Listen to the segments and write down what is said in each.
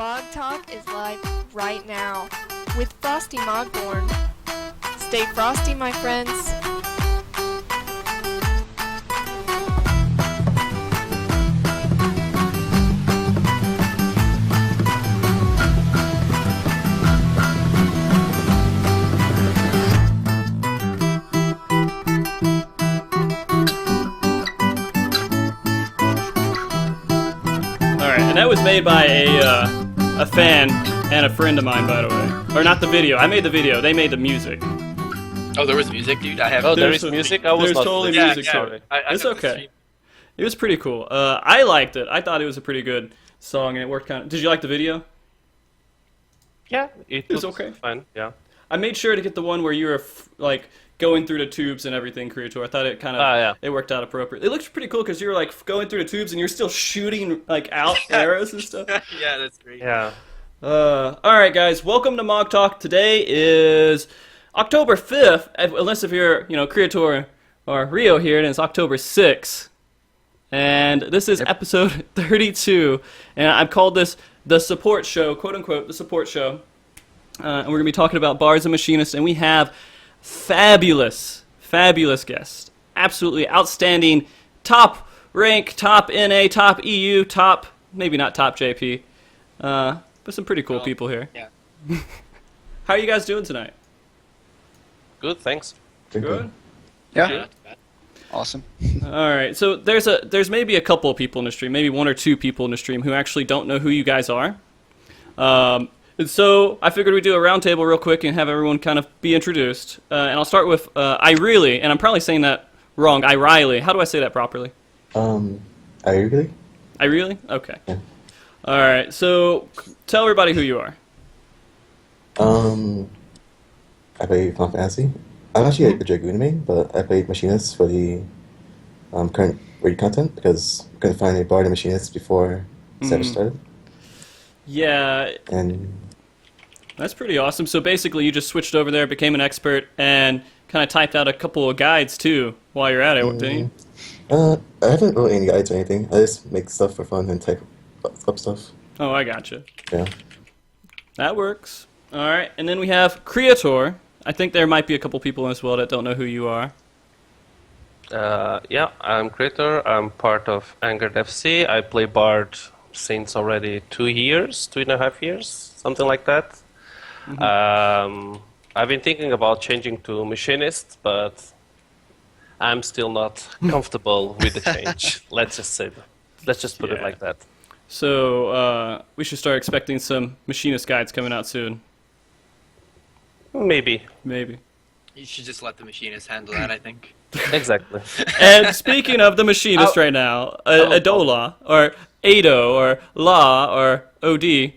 MogTalk is live right now with Frosty Mogborn. Stay frosty, my friends. And that was made by a fan and a friend of mine, by the way. Or not the video. I made the video. They made the music. Oh, there was music, dude. I have. Oh, there is music. I was There's not. totally Yeah, music. yeah. Sorry. It's got the okay. stream. It was pretty cool. I liked it. I thought it was a pretty good song, and it worked kind of. Did you like the video? Yeah, it was was okay. fine. Yeah. I made sure to get the one where you were like going through the tubes and everything, Krietor. I thought it kind of it worked out appropriate. It looked pretty cool because you were like going through the tubes and you're still shooting like out arrows and stuff. Yeah, that's great. Yeah. All right, guys, welcome to MogTalk. Today is October 5th, unless if you're, Krietor or Rio here, and it's October 6th. And this is episode 32, and I've called this the support show, quote unquote, the support show. And we're going to be talking about bards and machinists, and we have fabulous guests. Absolutely outstanding, top rank, top NA, top EU, top, maybe not top JP. But some pretty cool people here. Yeah. How are you guys doing tonight? Good. Thanks. Good? Yeah. Yeah, Not too bad. awesome. Alright, so there's maybe a couple of people in the stream, maybe one or two people in the stream who actually don't know who you guys are. And so I figured we'd do a roundtable real quick and have everyone kind of be introduced. And I'll start with Aiurily, and I'm probably saying that wrong. Aiurily. How do I say that properly? Aiurily? Aiurily? Okay. Yeah. Alright, so tell everybody who you are. I play Final Fantasy. I'm actually a Dragoon main, but I played Machinist for the current raid content because I couldn't find a bard and Machinist before Savage started. Yeah, And that's pretty awesome. So basically you just switched over there, became an expert, and kind of typed out a couple of guides too while you're at it, didn't you? I haven't wrote any guides or anything. I just make stuff for fun and type up stuff. Oh, I gotcha. Yeah. That works. Alright, and then we have Krietor. I think there might be a couple people as well that don't know who you are. Yeah, I'm Krietor. I'm part of Angered FC. I play Bard since already 2 years, 2.5 years, something like that. I've been thinking about changing to Machinist, but I'm still not comfortable with the change. Let's just say that. Let's just put it like that. So, we should start expecting some machinist guides coming out soon. Maybe. Maybe. You should just let the machinist handle that, I think. Exactly. And speaking of the machinist right now, Odowla, or Ado, or La, or OD.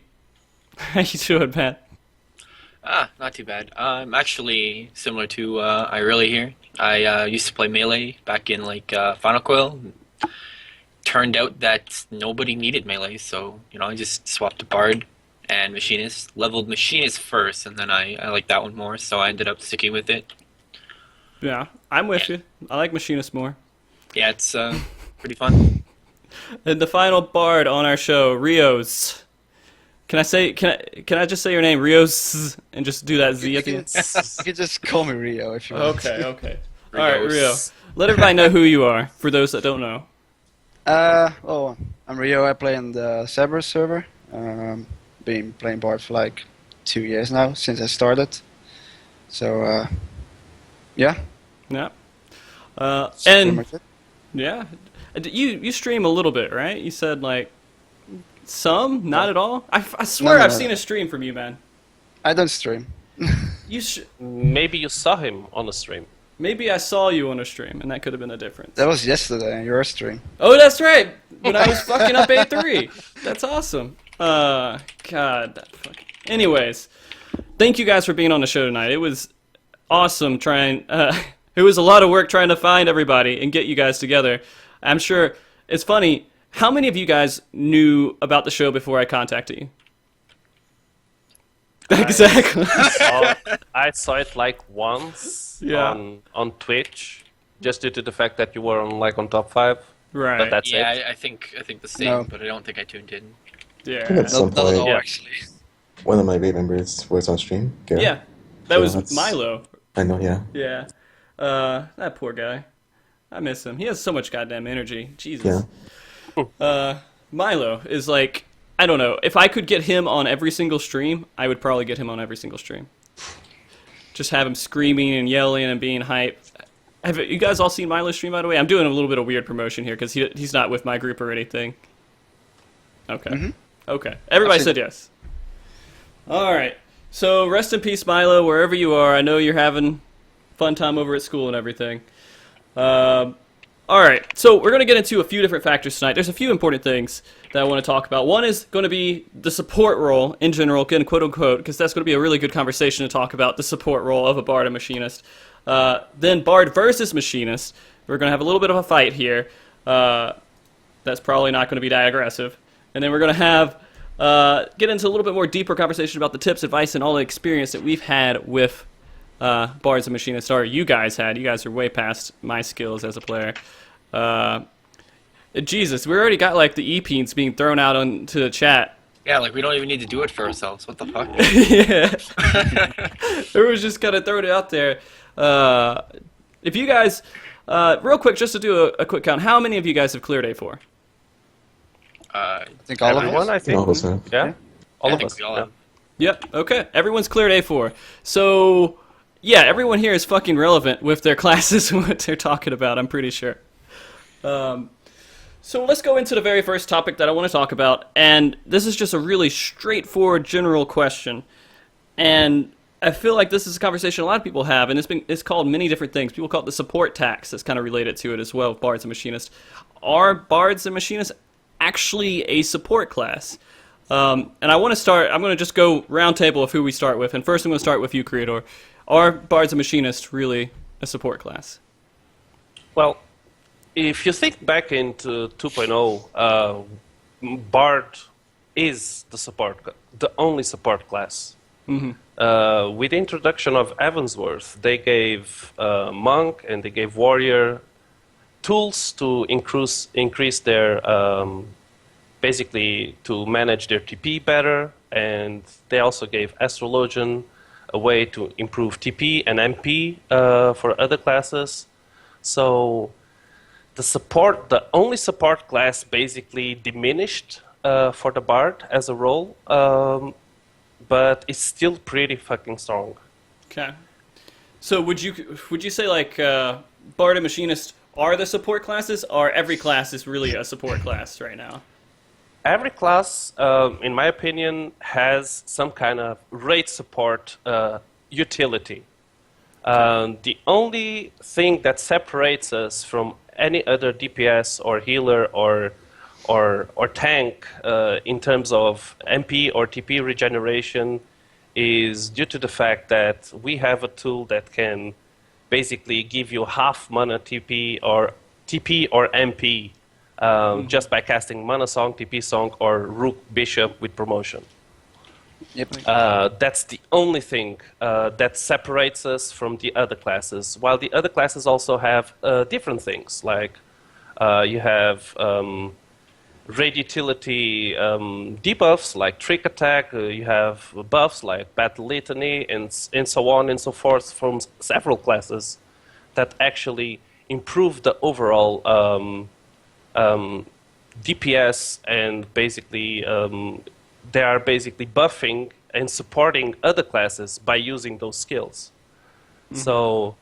How you doing, man? Not too bad. I'm actually similar to Aiurily here. I used to play Melee back in like Final Coil. Turned out that nobody needed Melee, so I just swapped to Bard and Machinist. Leveled Machinist first, and then I like that one more, so I ended up sticking with it. Yeah, I'm with you. I like machinist more. Yeah, it's pretty fun. And the final bard on our show, Rioszz. Can I just say your name, Rioszz, and just do that Z at the end? You can just call me Rio if you want. Okay. All right, Rio. Rioszz. Let everybody know who you are, for those that don't know. I'm Rio. I play in the Cerberus server. Been playing Bard for like 2 years now, since I started. So, yeah. Yeah. That's pretty And much it. yeah, you stream a little bit, right? You said like some, not at all. I swear No. I've seen a stream from you, man. I don't stream. Maybe you saw him on the stream. Maybe I saw you on a stream, and that could have been the difference. That was yesterday on your stream. Oh, that's right. When I was fucking up A3. That's awesome. God. That fucking... Anyways, thank you guys for being on the show tonight. It was awesome trying... it was a lot of work trying to find everybody and get you guys together. I'm sure... It's funny. How many of you guys knew about the show before I contacted you? Exactly. I saw it like once on Twitch, just due to the fact that you were on top 5. Right. But that's Yeah, it. I think the same, No. but I don't think I tuned in. I think Yeah. at some Not at point, all, Yeah. actually. one of my raid members was on stream. Garrett. Yeah. That So was that's- Milo. I know, yeah. Yeah. That poor guy. I miss him. He has so much goddamn energy. Jesus. Milo is like, I don't know. If I could get him on every single stream, I would probably get him on every single stream. Just have him screaming and yelling and being hype. Have you guys all seen Milo's stream, by the way? I'm doing a little bit of weird promotion here because he's not with my group or anything. Okay. Okay. Everybody said yes. All right. So rest in peace, Milo, wherever you are. I know you're having fun time over at school and everything. All right. So we're going to get into a few different factors tonight. There's a few important things that I want to talk about. One is going to be the support role in general, again, quote unquote, because that's going to be a really good conversation to talk about the support role of a bard and machinist. Then bard versus machinist. We're going to have a little bit of a fight here. That's probably not going to be that aggressive. And then we're going to have get into a little bit more deeper conversation about the tips, advice, and all the experience that we've had with bards and machinists. Or you guys had. You guys are way past my skills as a player. Jesus, we already got like the e-peens being thrown out onto the chat. Yeah, like we don't even need to do it for ourselves. What the fuck? Yeah. It was just kind of throwing it out there. If you guys, real quick, just to do a quick count, how many of you guys have cleared A4? I think all of Everyone, us. I think. All of us have. Yeah. All I of think us. we all yeah. have. Yep, okay. Everyone's cleared A4. So, yeah, everyone here is fucking relevant with their classes and what they're talking about, I'm pretty sure. So let's go into the very first topic that I want to talk about, and this is just a really straightforward general question. And I feel like this is a conversation a lot of people have, and it's called many different things. People call it the support tax. That's kind of related to it as well, bards and machinists. Are bards and machinists actually a support class? And I want to start, I'm going to just go round table of who we start with, and first I'm going to start with you, Krietor. Are bards and machinists really a support class? Well, if you think back into 2.0, Bard is the only support class. With the introduction of Evansworth, they gave Monk and they gave Warrior tools to increase their, basically to manage their TP better, and they also gave Astrologian a way to improve TP and MP for other classes. So the only support class basically diminished for the Bard as a role, but it's still pretty fucking strong. Okay. So would you say like bard and machinist are the support classes, or every class is really a support class right now? Every class, in my opinion, has some kind of raid support utility. The only thing that separates us from any other DPS or healer or tank in terms of MP or TP regeneration is due to the fact that we have a tool that can basically give you half mana TP or MP just by casting Mana Song, TP Song, or Rook Bishop with promotion. Yep. That's the only thing that separates us from the other classes, while the other classes also have different things, like you have raid utility debuffs like Trick Attack, you have buffs like Battle Litany, and so on and so forth from several classes that actually improve the overall DPS, and basically they are basically buffing and supporting other classes by using those skills. So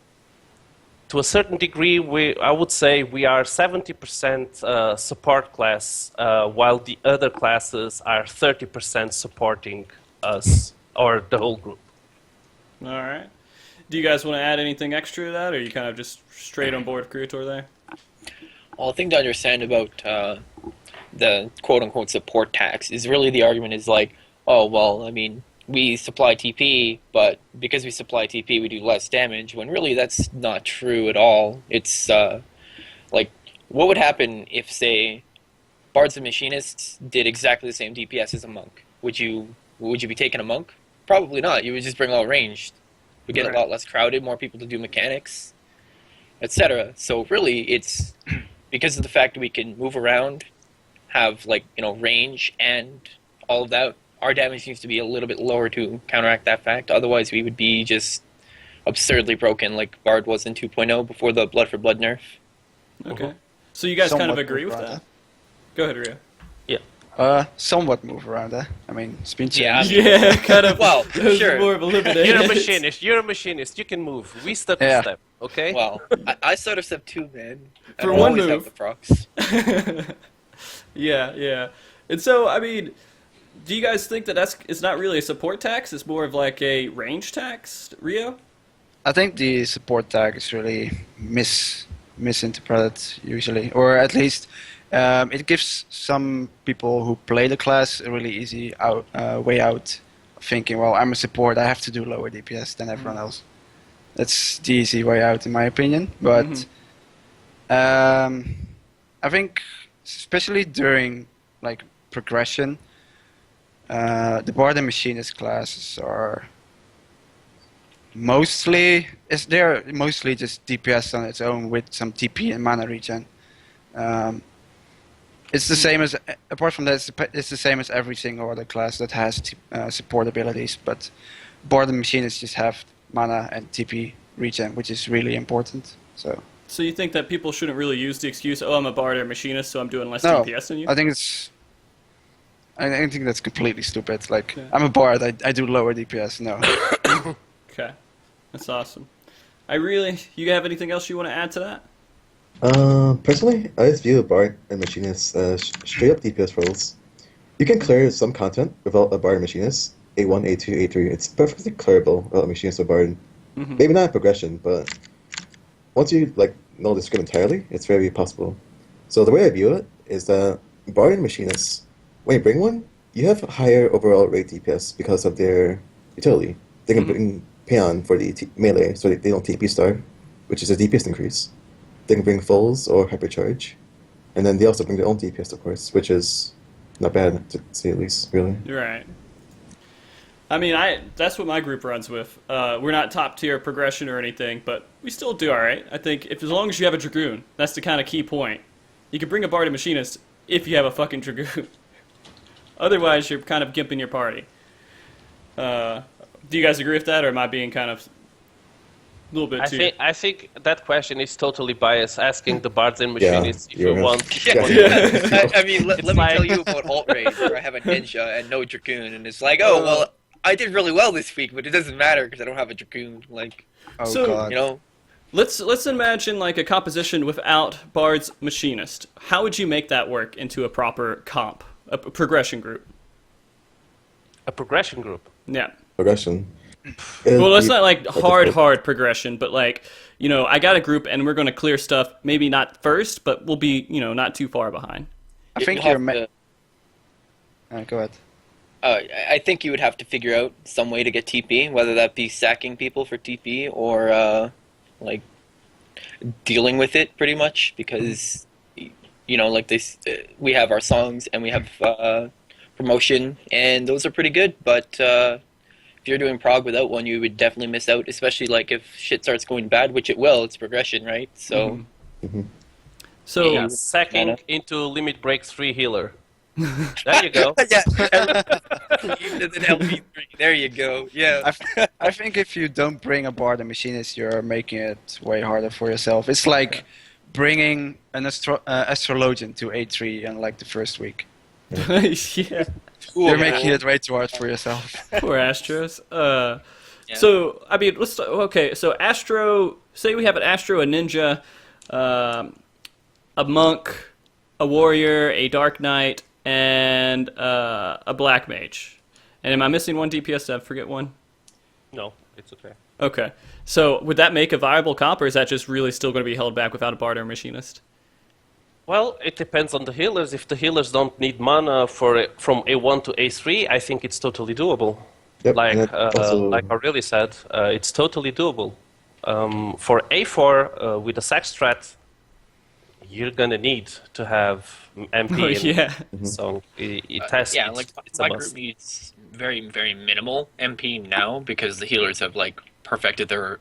to a certain degree, I would say we are 70% support class, while the other classes are 30% supporting us or the whole group. All right. Do you guys want to add anything extra to that, or are you kind of just straight on board with Krietor there? Well, the thing to understand about the quote-unquote support tax is really the argument is like, oh, well, I mean, we supply TP, but because we supply TP, we do less damage, when really that's not true at all. It's, like, what would happen if, say, bards and machinists did exactly the same DPS as a monk? Would you be taking a monk? Probably not. You would just bring all ranged. We get a lot less crowded, more people to do mechanics, etc. So really, it's because of the fact that we can move around, have, like, you know, range and all of that, our damage needs to be a little bit lower to counteract that fact. Otherwise, we would be just absurdly broken, like Bard was in 2.0 before the Blood for Blood nerf. Okay. So you guys kind of Somewhat agree with move that? around Go ahead, Rio. Somewhat move around that. I mean, it's been Yeah, I changed. mean- Yeah, kind of. Well, it was sure. more of a limited. You're a machinist. You're a machinist. You can move. We step to Yeah. step. Okay. Well, I start of step 2, man. For I one always move. have the procs. Yeah. And so, I mean, do you guys think that it's not really a support tax? It's more of like a range tax, Rio? I think the support tag is really misinterpreted usually, or at least it gives some people who play the class a really easy way out, thinking, well, I'm a support, I have to do lower DPS than everyone else. That's the easy way out, in my opinion. But I think, especially during like progression, the Bard and Machinist classes are mostly just DPS on its own with some TP and mana regen. It's the same as, apart from that, it's the same as every single other class that has support abilities. But Bard and Machinist just have mana and TP regen, which is really important. So you think that people shouldn't really use the excuse, oh, I'm a Bard or a Machinist, so I'm doing less No, DPS than you? I think that's completely stupid. Like, Yeah. I'm a Bard, I do lower DPS. No. Okay. That's awesome. You have anything else you want to add to that? Personally, I just view a Bard and Machinist as straight up DPS roles. You can clear some content without a Bard and Machinist. A1, A2, A3, it's perfectly clearable without a Machinist or Bard. Maybe not in progression, but once you know the script entirely, it's very possible. So the way I view it is that Bard and Machinist, when you bring one, you have higher overall rate DPS because of their utility. They can bring Peon for the melee, so they don't TP star, which is a DPS increase. They can bring fulls or hypercharge, and then they also bring their own DPS, of course, which is not bad to say at least, really. You're right. I mean, that's what my group runs with. We're not top tier progression or anything, but we still do all right. I think as long as you have a Dragoon, that's the kind of key point. You can bring a Bard and Machinist if you have a fucking Dragoon. Otherwise, you're kind of gimping your party. Do you guys agree with that, or am I being kind of a little bit too... I think that question is totally biased, asking the Bards and Machinists if you're you right. want... I mean, let me like- tell you about Alt Raid, where I have a Ninja and no Dragoon, and it's like, oh, well, I did really well this week, but it doesn't matter because I don't have a Dragoon. Like, Oh So, god. you know, Let's imagine like a composition without Bard's Machinist. How would you make that work into a proper comp, a progression group? A progression group. Yeah. Progression. Well, that's not like difficult. hard progression, but like, I got a group and we're going to clear stuff, maybe not first, but we'll be, not too far behind. I think you'll you're... have to- Go ahead. I think you would have to figure out some way to get TP, whether that be sacking people for TP or like dealing with it pretty much, because like this, we have our songs and we have promotion, and those are pretty good. But if you're doing prog without one, you would definitely miss out, especially like if shit starts going bad, which it will. It's progression, right? So So, Yeah. Sacking Mana. into Limit Break 3 healer. There you go. yeah, even an LP3. There you go. Yeah. I think if you don't bring a Bard and Machinist, you're making it way harder for yourself. It's like bringing an astrologian to A3 in like the first week. yeah, You're making it way too hard for yourself. poor Astros. Yeah. So, I mean, so Astro, say we have an Astro, a Ninja, a Monk, a Warrior, a Dark Knight, and a Black Mage. And am I missing one DPS? Did I forget one? No, it's okay. Okay. So would that make a viable comp, or is that just really still going to be held back without a Bard or a Machinist? Well, it depends on the healers. If the healers don't need mana from A1 to A3, I think it's totally doable. Yep, Like and it also- like Aiurily said, it's totally doable. For A4 with a sack strat, you're gonna need to have MP. Oh, in yeah. So it has. Yeah, it's, like it's my a group must. needs very, very minimal MP now because the healers have like perfected their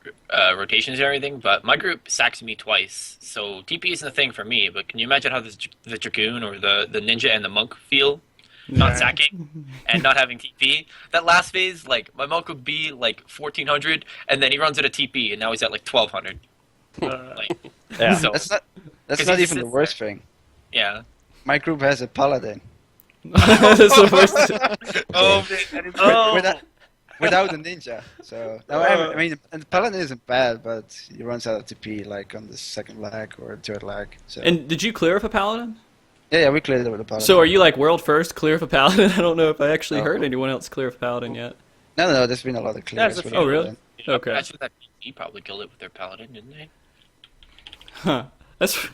rotations and everything. But my group sacks me twice, so TP isn't a thing for me. But can you imagine how the Dragoon or the Ninja and the Monk feel? not sacking, and not having TP. That last phase, like, my monk would be like 1400, and then he runs out of TP, and now he's at like 1200. Like, Yeah. so, That's 'cause not he even the sits worst thing. yeah. My group has a paladin. That's the worst. Oh, man. Without a ninja. So no, I mean, and the paladin isn't bad, but he runs out of TP like on the second leg or third leg. So And did you clear with a paladin? yeah, we cleared it with a paladin. So are you like world first clear with a paladin? I don't know if I actually No. heard anyone else clear with a paladin yet. No, there's been a lot of clears. there's a with few. Oh, the really? paladin. Okay. Imagine that he probably killed it with their paladin, didn't they? Huh. That's I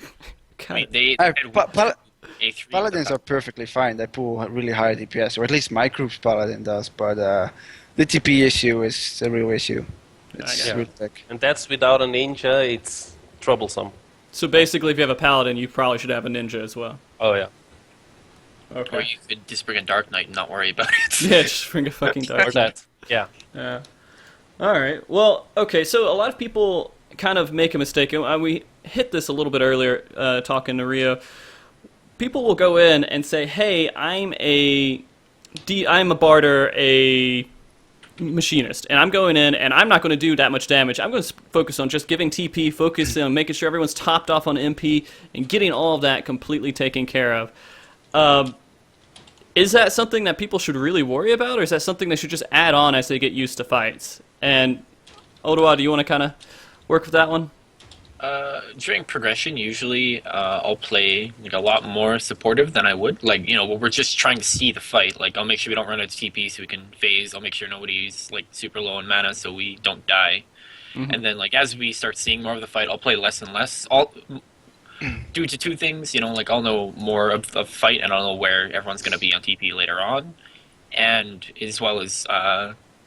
kind mean, of... they I- had pa- pal- A3. Paladins are perfectly fine. They pull really high DPS, or at least my group's paladin does. But the TP issue is a real issue. It's Yeah. really thick. And that's without a ninja, it's troublesome. So basically, if you have a paladin, you probably should have a ninja as well. Oh, yeah. Or Okay. you could just bring a Dark Knight and not worry about it. Yeah, just bring a fucking Or dark. that. Yeah. Yeah. All right. Well, okay. So a lot of people kind of make a mistake, and we hit this a little bit earlier talking to Rio. People will go in and say, "Hey, I'm a barter, a machinist, and I'm going in, and I'm not going to do that much damage. I'm going to focus on just giving TP, focus on making sure everyone's topped off on MP, and getting all of that completely taken care of." Is that something that people should really worry about, or is that something they should just add on as they get used to fights? And Odowla, do you want to kind of work with that one? During progression, usually I'll play like a lot more supportive than I would. Like, you know, we're just trying to see the fight. Like, I'll make sure we don't run out of TP so we can phase. I'll make sure nobody's like super low in mana so we don't die. And then like as we start seeing more of the fight, I'll play less and less. Due to two things, you know, like I'll know more of the fight and I'll know where everyone's going to be on TP later on, and as well as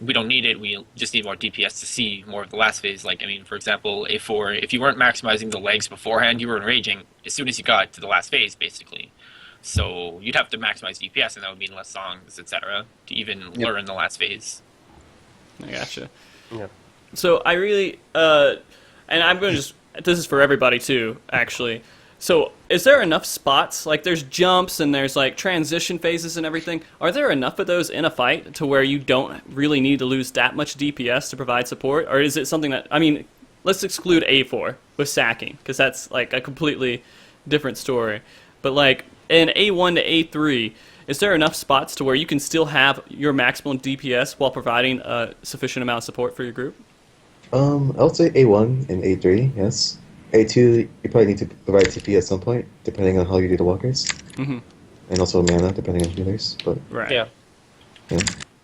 we don't need it. We just need more DPS to see more of the last phase. Like, I mean, for example, A4, if you weren't maximizing the legs beforehand, you were enraging as soon as you got to the last phase, basically. So you'd have to maximize DPS, and that would mean less songs, etc., to even learn the last phase. I gotcha. Yeah. So I really, and I'm going to just, this is for everybody too, actually. So is there enough spots, like there's jumps and there's like transition phases and everything, are there enough of those in a fight to where you don't really need to lose that much DPS to provide support? Or is it something that, I mean, let's exclude A4 with sacking, because that's like a completely different story. But like in A1 to A3, is there enough spots to where you can still have your maximum DPS while providing a sufficient amount of support for your group? I would say A1 and A3, yes. A2, you probably need to provide TP at some point, depending on how you do the walkers. Mm-hmm. And also mana, depending on healers. But Right. Yeah. yeah.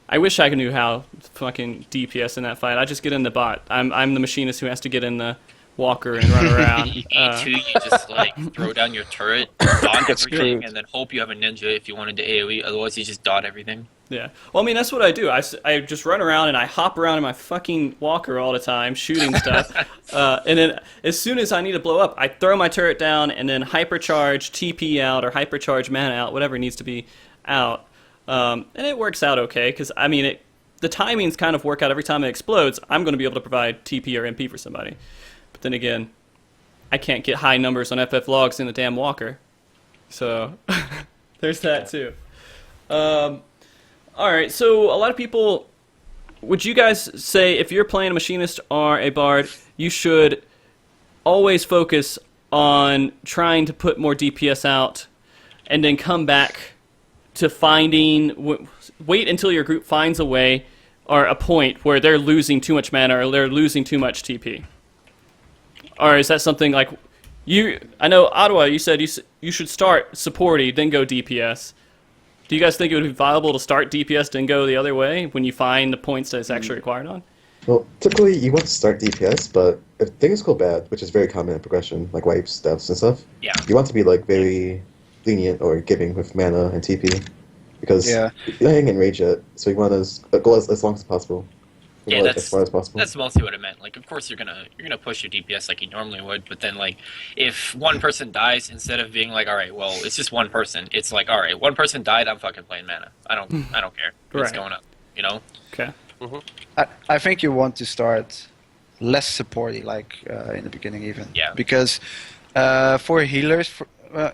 I wish I knew how fucking DPS in that fight. I just get in the bot. I'm the machinist who has to get in the walker and run around. E2, you just like throw down your turret, dot Get everything, screwed. and then hope you have a ninja if you wanted to AoE. Otherwise, you just dot everything. Yeah. Well, I mean, that's what I do. I just run around and I hop around in my fucking walker all the time, shooting stuff. And then as soon as I need to blow up, I throw my turret down and then hypercharge TP out or hypercharge mana out, whatever needs to be out. And it works out okay, because, I mean, the timings kind of work out every time it explodes. I'm going to be able to provide TP or MP for somebody. But then again, I can't get high numbers on FF logs in the damn walker. So there's that too. All right, so a lot of people, would you guys say if you're playing a machinist or a bard, you should always focus on trying to put more DPS out and then come back to finding, wait until your group finds a way or a point where they're losing too much mana or they're losing too much TP? Or is that something like, I know, Ottawa, you said you should start supporty, then go DPS. Do you guys think it would be viable to start DPS and go the other way when you find the points that it's actually required on? Well, typically you want to start DPS, but if things go bad, which is very common in progression, like wipes, deaths, and stuff, Yeah. you want to be like very lenient or giving with mana and TP, because you're not getting enraged yet, so you want to go as long as possible. Yeah, As far as possible. that's mostly what it meant. Like, of course, you're gonna push your DPS like you normally would, but then like, if one person dies, instead of being like, all right, well, it's just one person, it's like, all right, one person died, I'm fucking playing mana. I don't care. It's Right. going up, you know. Okay. I think you want to start less supporty, like in the beginning even. Yeah. Because for healers,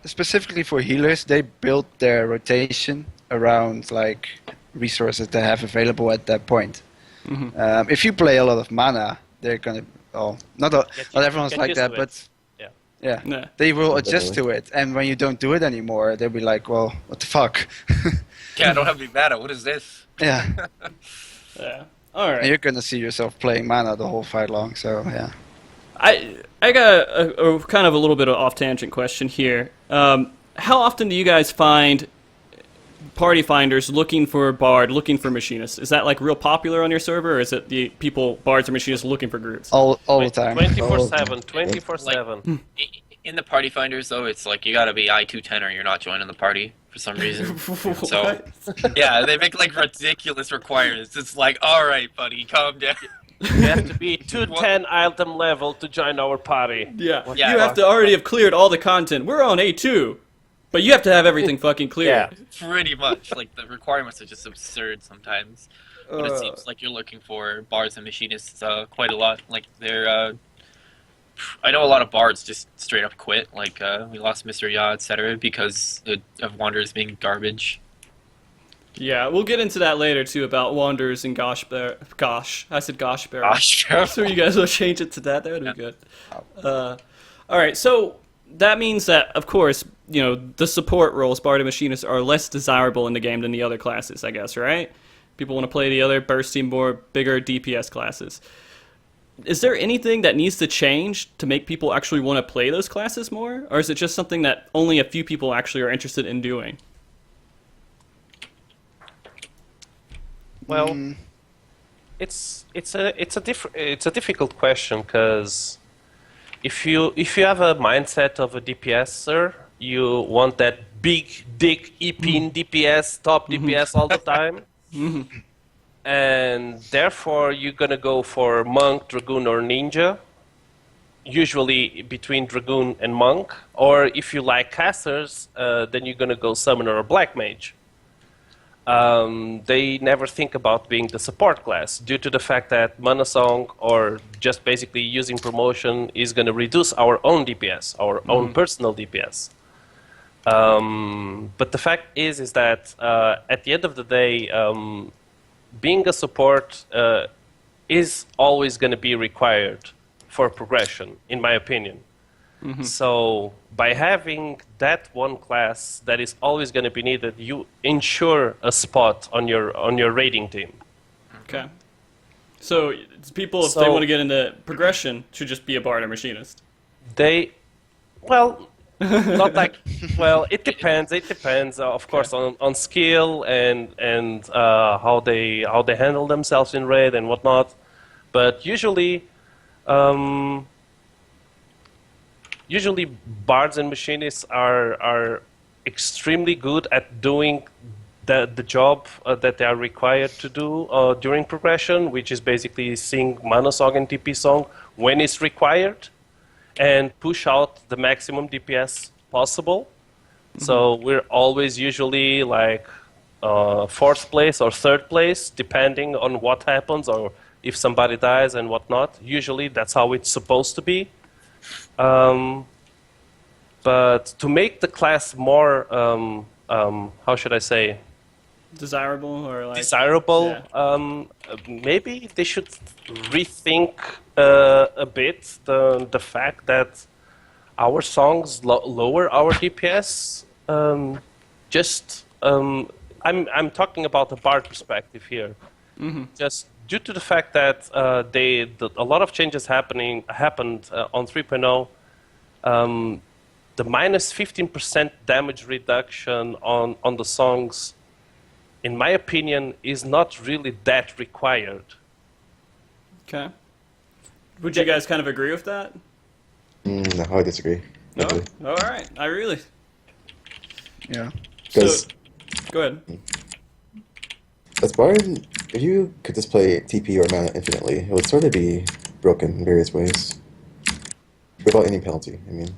specifically for healers, they build their rotation around like resources they have available at that point. If you play a lot of mana, they're gonna. Well, not everyone's get like used that, to but it. yeah, they will adjust to it. And when you don't do it anymore, they'll be like, "Well, what the fuck?" Yeah, I don't have any mana. What is this? Yeah, Yeah. All right. and you're gonna see yourself playing mana the whole fight long. So yeah. I got a kind of a little bit of off tangent question here. How often do you guys find party finders looking for Bard, looking for Machinist? Is that like real popular on your server, or is it the people Bards or Machinists looking for groups? All the time. 24/7, 24/7. In the party finders, though, it's like you gotta be I-210 or you're not joining the party for some reason. So, yeah, they make like ridiculous requirements. It's like, all right, buddy, calm down. You have to be 210 item level to join our party. Yeah. Yeah. You have to already have cleared all the content. We're on A2, but you have to have everything fucking clear. Yeah. Pretty much. Like, the requirements are just absurd sometimes. But it seems like you're looking for bards and machinists quite a lot. Like, they're... I know a lot of bards just straight up quit. Like, we lost Mr. Ya, etc. because of Wanderers being garbage. Yeah, we'll get into that later too about Wanderers and Gosh. I said Gosh Bear. Gosh. So you guys will change it to that. That would be good. All right, so that means that, of course, you know, the support roles, Bard and Machinist, are less desirable in the game than the other classes, I guess, right? People want to play the other bursty, more bigger DPS classes. Is there anything that needs to change to make people actually want to play those classes more? Or is it just something that only a few people actually are interested in doing? Well, it's a difficult question, because if you have a mindset of a DPSer, you want that big dick Epin DPS, top DPS all the time, and therefore you're gonna go for Monk, Dragoon, or Ninja. Usually between Dragoon and Monk, or if you like casters, then you're gonna go Summoner or Black Mage. They never think about being the support class due to the fact that Mana Song or just basically using promotion is going to reduce our own DPS, our own personal DPS. But the fact is that at the end of the day, being a support is always going to be required for progression, in my opinion. So by having that one class that is always going to be needed, you ensure a spot on your raiding team. Okay. So it's people, if they want to get into progression, should just be a Bard or Machinist. Not like, well, it depends. It depends, of course, on skill and how they handle themselves in raid and whatnot. But usually bards and machinists are extremely good at doing the job that they are required to do during progression, which is basically sing Mana Song and TP Song when it's required, and push out the maximum DPS possible. So we're always usually like 4th place or 3rd place, depending on what happens or if somebody dies and whatnot. Usually that's how it's supposed to be. But to make the class more, how should I say? Desirable or like... Desirable, yeah. Maybe they should rethink a bit the fact that our songs lower our DPS. I'm talking about the Bard perspective here. Just due to the fact that a lot of changes happened on 3.0, the minus 15% damage reduction on the songs, in my opinion, is not really that required. Okay. Would you guys kind of agree with that? No, I disagree. No? Actually. All right. Aiurily. Yeah. Because Go ahead. as Bard, if you could just play TP or mana infinitely, it would sort of be broken in various ways. Without any penalty, I mean.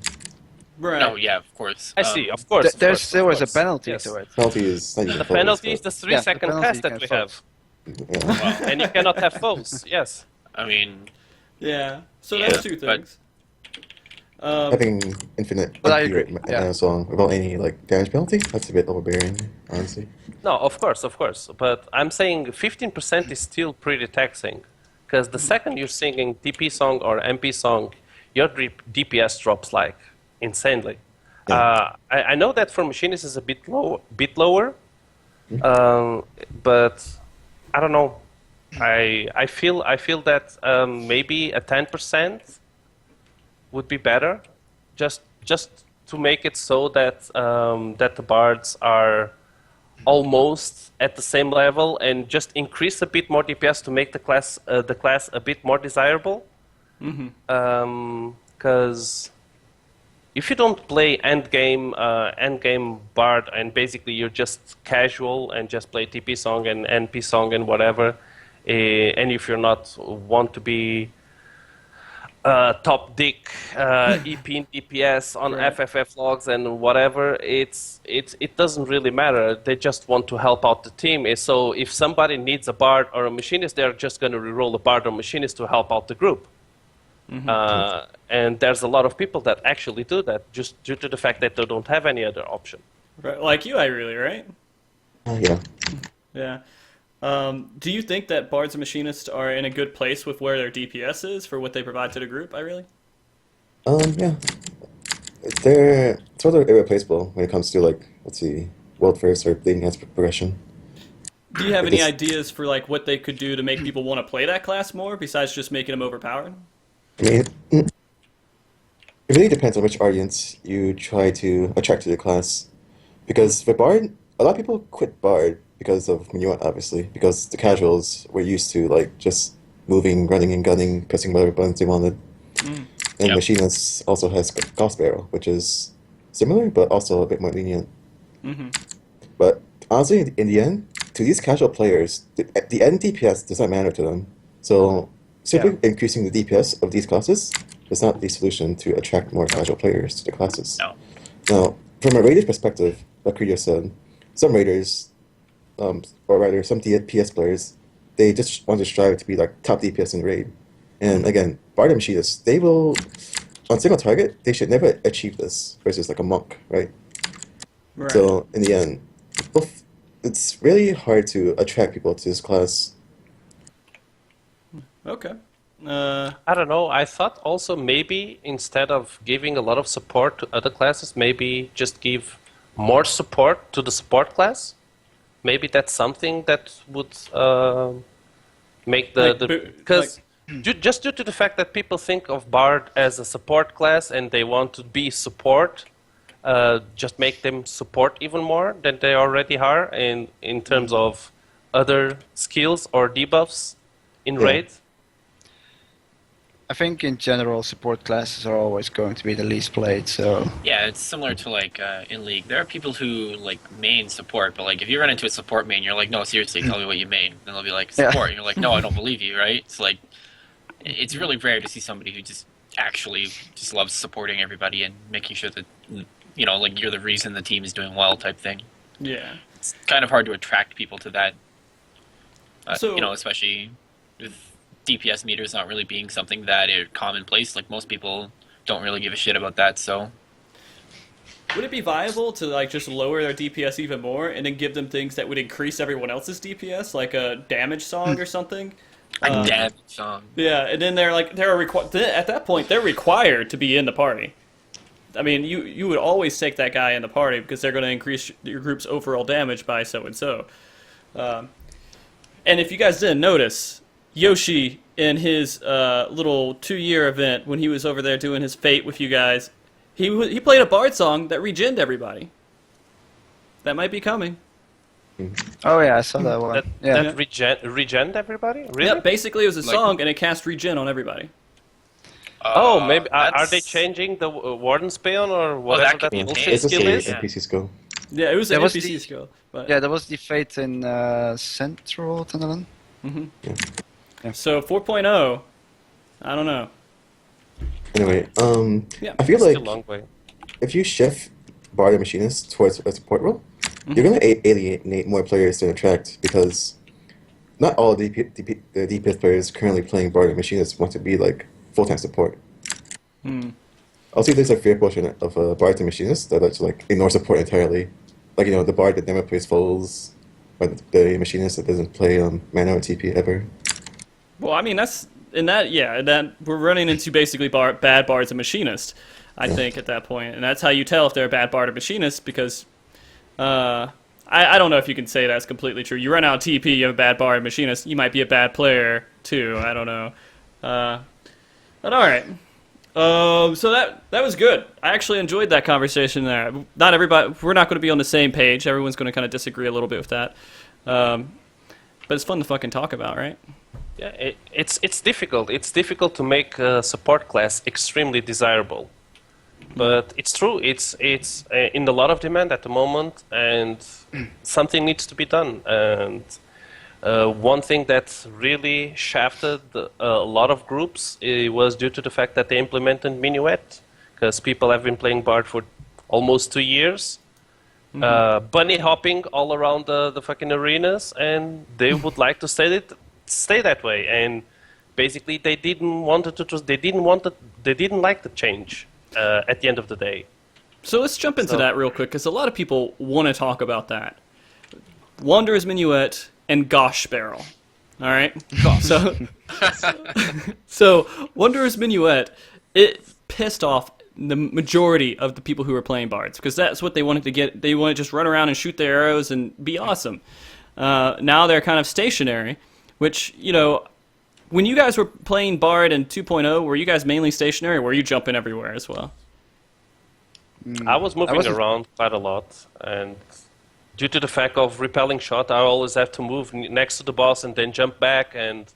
Right. No, yeah, of course. I see, of course. There's still a penalty Yes. to it. Penalty is not even The close, penalty is but- the 3-second penalty cast that can we false. have. Yeah. And you cannot have foes, yes. I mean, Yeah. So Yeah, that's two but- things. Having infinite But I MP agree, yeah. song without any like damage penalty, that's a bit overbearing, honestly. No, of course. But I'm saying 15% is still pretty taxing. Because the second you're singing TP song or MP song, your DPS drops like insanely. Yeah. I know that for Machinist is a bit lower, but I don't know. I feel that maybe a 10% would be better, just to make it so that that the bards are almost at the same level, and just increase a bit more DPS to make the class a bit more desirable. Because if you don't play endgame bard and basically you're just casual and just play TP song and NP song and whatever, and if you're not want to be top dick EP and DPS on FFF logs and whatever, it doesn't really matter. They just want to help out the team. So if somebody needs a bard or a machinist, they're just going to reroll a bard or machinist to help out the group. And there's a lot of people that actually do that just due to the fact that they don't have any other option. Right, like you, Aiurily, right? Yeah. Yeah. Do you think that bards and machinists are in a good place with where their DPS is for what they provide to the group, Aiurily? Yeah. They're sort of irreplaceable when it comes to like, let's see, world first or bleeding edge progression. Do you have any ideas for like what they could do to make people want to play that class more besides just making them overpowered? I mean, it really depends on which audience you try to attract to the class. Because for Bard, a lot of people quit Bard because of minuet, obviously. Because the casuals were used to like just moving, running and gunning, pressing whatever buttons they wanted. And Machinist also has Gauss barrel, which is similar but also a bit more lenient. But honestly, in the end, to these casual players, the end DPS does not matter to them. So simply increasing the DPS of these classes is not the solution to attract more casual players to the classes. No. Now, from a raider's perspective, like Krietor said, some raiders, or rather some DPS players, they just want to strive to be like top DPS in raid. And again, Bard and Machinists, they will, on single target, they should never achieve this versus like a monk, right? So in the end, it's really hard to attract people to this class. Okay. I don't know. I thought also maybe instead of giving a lot of support to other classes, maybe just give more support to the support class. Maybe that's something that would make because just due to the fact that people think of Bard as a support class and they want to be support, just make them support even more than they already are in terms of other skills or debuffs in raid. I think in general support classes are always going to be the least played, so... Yeah, it's similar to like in League. There are people who like main support, but like if you run into a support main, you're like, no, seriously, tell me what you main. Then they'll be like, support. And you're like, no, I don't believe you, right? It's like, it's really rare to see somebody who just actually just loves supporting everybody and making sure that, you know, like you're the reason the team is doing well type thing. Yeah. It's kind of hard to attract people to that. So, you know, especially with DPS meters not really being something that is commonplace. Like most people don't really give a shit about that. So, would it be viable to like just lower their DPS even more and then give them things that would increase everyone else's DPS, like a damage song or something? A damage song. Yeah, and then at that point they're required to be in the party. I mean, you would always take that guy in the party because they're going to increase your group's overall damage by so and so. And if you guys didn't notice, Yoshi, in his little 2-year event, when he was over there doing his fate with you guys, he played a Bard song that regened everybody. That might be coming. Oh yeah, I saw that one. That regen everybody? Really? Yeah, basically it was a song and it cast regen on everybody. Oh, maybe are they changing the Warden's Paeon or whatever that bullshit It's just skill an is? NPC skill. Yeah, it was an That was NPC the- skill. But, Yeah, that was the fate in Central Tunneling. So 4.0, I don't know. Anyway, Yeah. I feel It's still a like long way. if you shift Bard and Machinist towards a support role, you're going to alienate more players to attract because not all the DPS players currently playing Bard and Machinist want to be like full-time support. Also, there's a fear quotient of Bard and Machinist that lets you like ignore support entirely. Like, you know, the Bard that never plays Foals, or the Machinist that doesn't play mana or TP ever. Well, I mean, that's in that, yeah, that we're running into basically bad bards and machinists, I think, at that point, and that's how you tell if they're a bad bard or machinist, because I don't know if you can say that's completely true. You run out of TP, you have a bad bard and machinist, you might be a bad player too. I don't know, but all right. So that was good. I actually enjoyed that conversation there. Not everybody, we're not going to be on the same page. Everyone's going to kind of disagree a little bit with that, but it's fun to fucking talk about, right? Yeah, it's difficult. It's difficult to make a support class extremely desirable, but it's true. It's in a lot of demand at the moment, and something needs to be done. And one thing that really shafted a lot of groups was due to the fact that they implemented minuet, because people have been playing Bard for almost 2 years, bunny hopping all around the fucking arenas, and they would like to stay that way. And basically, they didn't like the change at the end of the day. So let's jump into that real quick, because a lot of people want to talk about that. Wanderer's Minuet and Gauss Barrel. All right? So Wanderer's Minuet, it pissed off the majority of the people who were playing bards, because that's what they wanted to get. They want to just run around and shoot their arrows and be awesome. Now they're kind of stationary, which, you know, when you guys were playing Bard in 2.0, were you guys mainly stationary, or were you jumping everywhere as well? I was moving around quite a lot, and due to the fact of repelling shot, I always have to move next to the boss and then jump back and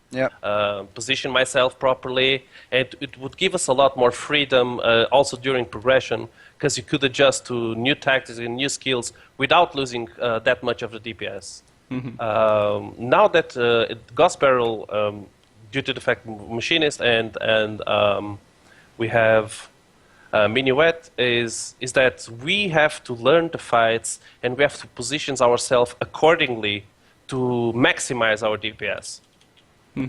position myself properly. And it would give us a lot more freedom also during progression, because you could adjust to new tactics and new skills without losing that much of the DPS. Now that Gauss Barrel, due to the fact Machinist and we have Minuet, is that we have to learn the fights and we have to position ourselves accordingly to maximize our DPS.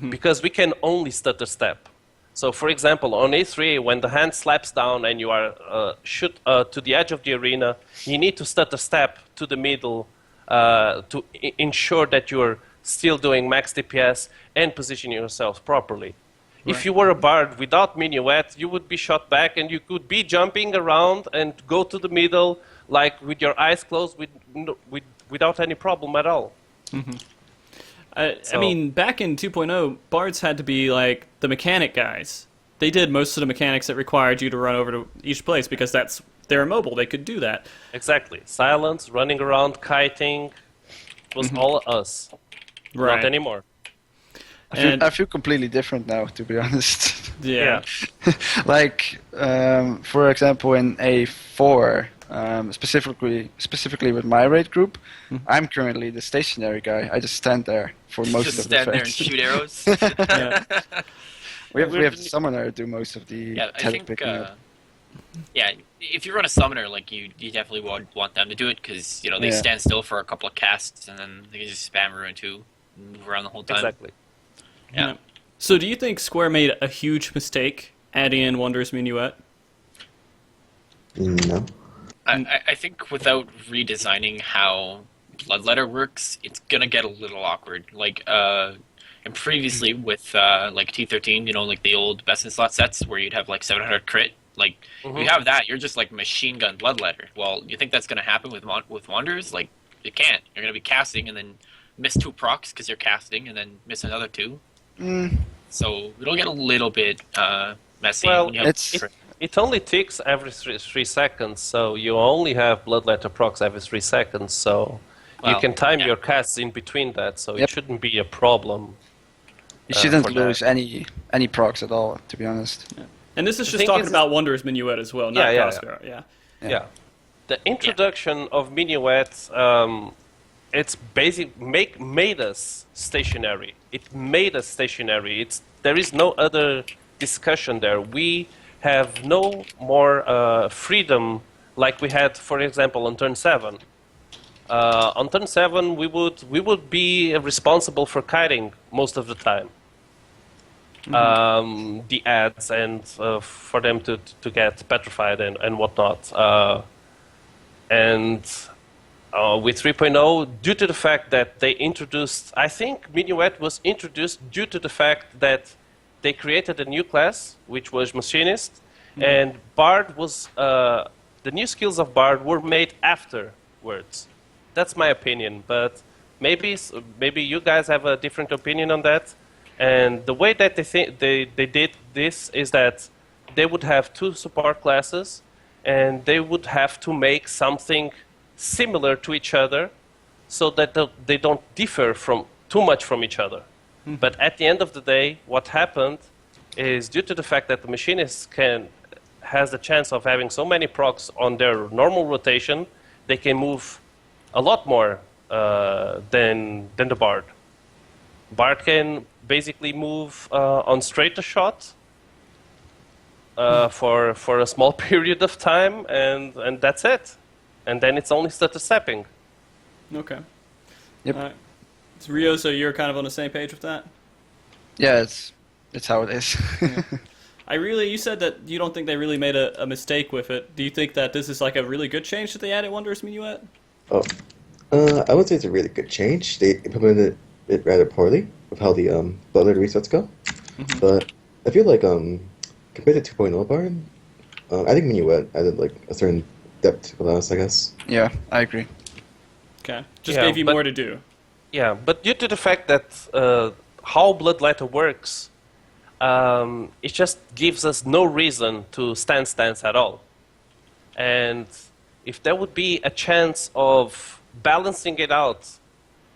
Because we can only stutter step. So, for example, on A3, when the hand slaps down and you are shoot to the edge of the arena, you need to stutter step to the middle to ensure that you're still doing max DPS and positioning yourself properly. Right. If you were a bard without minuet, you would be shot back and you could be jumping around and go to the middle like with your eyes closed without any problem at all. I mean, back in 2.0, bards had to be like the mechanic guys. They did most of the mechanics that required you to run over to each place, because they're mobile. They could do that. Exactly. Silence, running around, kiting, was all us. Right. Not anymore. I feel completely different now, to be honest. Yeah. Like, for example, in A4, specifically with my raid group, I'm currently the stationary guy. I just stand there for most of the stand there and shoot arrows. We have summoner do most of the picking up. Yeah, if you run a summoner, like you definitely want them to do it, because they stand still for a couple of casts and then they can just spam ruin 2 and move around the whole time. Exactly. Yeah. So do you think Square made a huge mistake adding in Wanderer's Minuet? No. I think without redesigning how Bloodletter works, it's gonna get a little awkward. Like, and previously with like T13, like the old best in slot sets where you'd have like 700 crit. Like, you have that, you're just like machine gun Bloodletter. Well, you think that's gonna happen with Wanderers? Like, you can't. You're gonna be casting and then miss 2 procs because you're casting, and then miss another 2. So it'll get a little bit messy. Well, when you have it only ticks every 3 seconds, so you only have Bloodletter procs every 3 seconds, so you can time your casts in between that, so it shouldn't be a problem. You shouldn't lose any procs at all, to be honest. Yeah. And this is just talking about Wanderer's Minuet as well, not Gauss Barrel. Yeah. The introduction of Minuet, it's made us stationary. It made us stationary. There is no other discussion there. We have no more freedom like we had, for example, on turn 7. On turn 7, we would be responsible for kiting most of the time. the ads and for them to get petrified and whatnot. And with 3.0, due to the fact that they introduced, I think Minuet was introduced due to the fact that they created a new class, which was Machinist, and Bard was, the new skills of Bard were made afterwards. That's my opinion, but maybe you guys have a different opinion on that. And the way that they did this is that they would have 2 support classes, and they would have to make something similar to each other, so that they don't differ too much from each other. But at the end of the day, what happened is due to the fact that the Machinist has the chance of having so many procs on their normal rotation, they can move a lot more than the Bard. Bard can basically move on straight to shot for a small period of time, and that's it. And then it's only stutter stepping. Okay. Yep. So Rioszz, so you're kind of on the same page with that? Yeah, it's how it is. Aiurily, you said that you don't think they really made a mistake with it. Do you think that this is like a really good change that they added Wondrous Minuet? Oh, I would say it's a really good change. They implemented it rather poorly with how the bloodlet resets go. But I feel like compared to 2.0 Bard, I think Minuet added like a certain depth to class, I guess. Yeah, I agree. Okay. Just Yeah, gave you more to do. Yeah, but due to the fact that how Bloodletter works, it just gives us no reason to stance at all. And if there would be a chance of balancing it out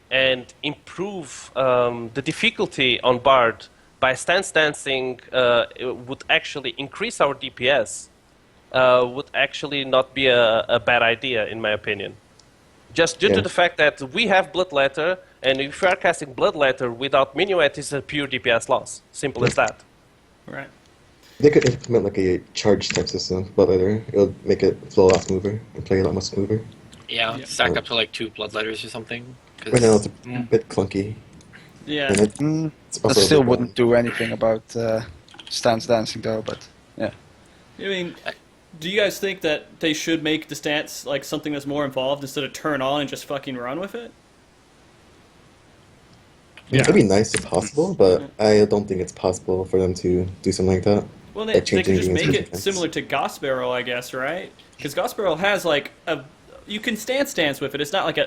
and improve the difficulty on Bard by dancing, it would actually increase our DPS, would actually not be a bad idea, in my opinion. Just due to the fact that we have Bloodletter, and if we are casting Bloodletter without Minuet, it's a pure DPS loss. Simple as that. Right. They could implement like a charge type system, but later it would make it flow a lot smoother and play a lot more smoother. Yeah, stacked up to like 2 bloodletters or something. Right now it's a bit clunky. Yeah. And it's I also a still bit wouldn't do anything about stance dancing though, but yeah. I mean, do you guys think that they should make the stance like something that's more involved instead of turn on and just fucking run with it? It'd be nice if possible, but I don't think it's possible for them to do something like that. Well, they Like could changing just the make it instance. similar to Gauss Barrel, I guess, right? Because Gauss Barrel has like you can stance with it. It's not like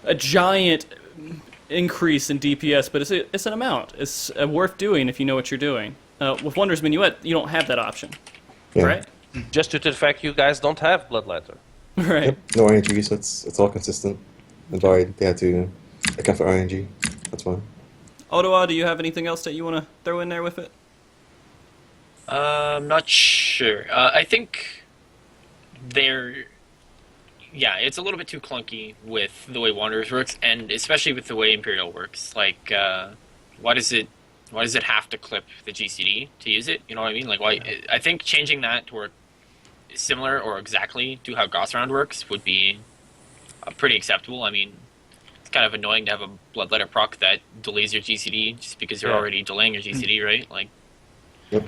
a giant increase in DPS, but it's an amount. It's worth doing if you know what you're doing. With Wondrous Minuet, you don't have that option, Yeah. right? Just due to the fact you guys don't have Bloodletter. Right. Yep. No RNG, so it's all consistent. And Bard, they had to account for RNG. That's fine. Odowla, do you have anything else that you want to throw in there with it? I'm not sure. I think it's a little bit too clunky with the way Wanderers works, and especially with the way Imperial works. Like, why does it have to clip the GCD to use it? You know what I mean? Like, why? I think changing that to work similar or exactly to how Gauss Round works would be pretty acceptable. I mean, it's kind of annoying to have a Bloodletter proc that delays your GCD just because you're already delaying your GCD, right? Like, Yep.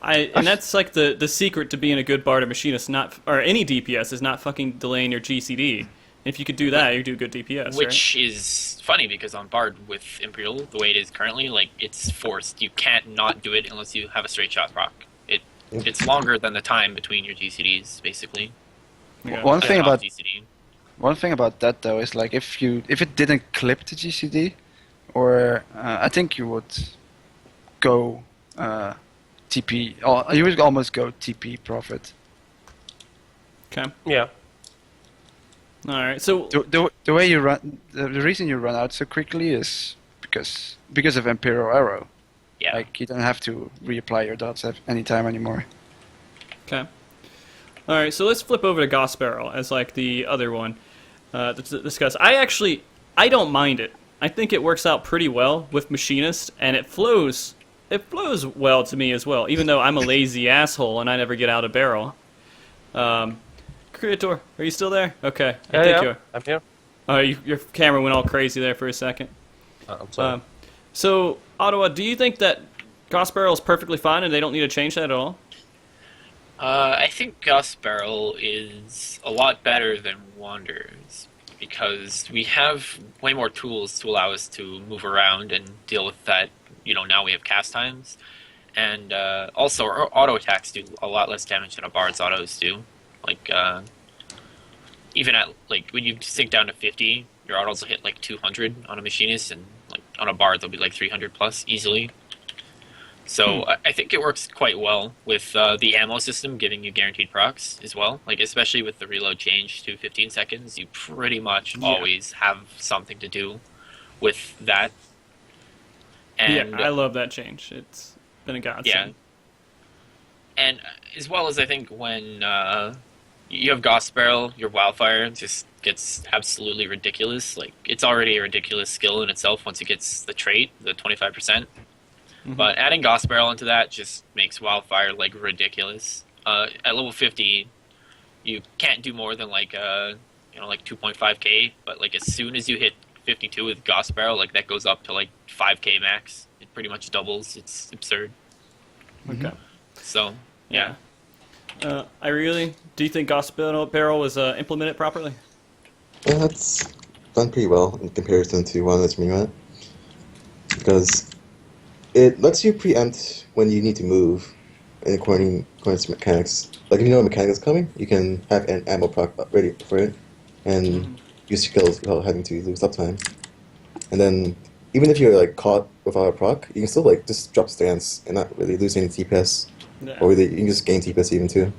And that's like the secret to being a good Bard or Machinist, or any DPS, is not fucking delaying your GCD. If you could do that, you do good DPS, which right? is funny because on Bard with Imperial, the way it is currently, like, it's forced. You can't not do it unless you have a straight shot proc. It's longer than the time between your GCDs, basically. Yeah. One thing about GCD. that though is like if it didn't clip the GCD, or I think you would go TP. Or you would almost go TP profit. Okay. Yeah. All right. So The way you run, the reason you run out so quickly is because of Imperial Arrow. Yeah. Like you don't have to reapply your dots at any time anymore. okay. All right. So let's flip over to Gauss Barrel as like the other one to discuss. I don't mind it. I think it works out pretty well with Machinist, and it flows well to me as well, even though I'm a lazy asshole and I never get out of barrel. Krietor, are you still there? Okay, I think you are. I'm here. Your camera went all crazy there for a second. I'm sorry. So, Odowla, do you think that Gauss barrel is perfectly fine, and they don't need to change that at all. I think Gauss Barrel is a lot better than Wanderers because we have way more tools to allow us to move around and deal with that. Now we have cast times, and also our auto attacks do a lot less damage than a Bard's autos do. Like even at when you sink down to 50, your autos will hit like 200 on a Machinist, and like on a Bard they'll be like 300 plus easily. So I think it works quite well with the ammo system giving you guaranteed procs as well. Like especially with the reload change to 15 seconds, you pretty much always have something to do with that. And I love that change. It's been a godsend. Yeah. And as well as I think when you have Gauss Barrel, your Wildfire just gets absolutely ridiculous. Like it's already a ridiculous skill in itself once it gets the trait, the 25%. But adding Gauss Barrel into that just makes Wildfire like ridiculous. At level 50, you can't do more than like 2.5k. But like as soon as you hit 52 with Gauss Barrel, like that goes up to like 5k max. It pretty much doubles. It's absurd. Okay. So yeah. Aiurily, do you think Gauss barrel was implemented properly? Yeah, that's done pretty well in comparison to one that's minuet. Because it lets you preempt when you need to move according to mechanics. Like if you know a mechanic is coming, you can have an ammo proc ready for it and use skills without having to lose uptime. And then even if you're like caught without a proc, you can still like just drop stance and not really lose any TPS. Yeah. Or you can just gain TPS even too.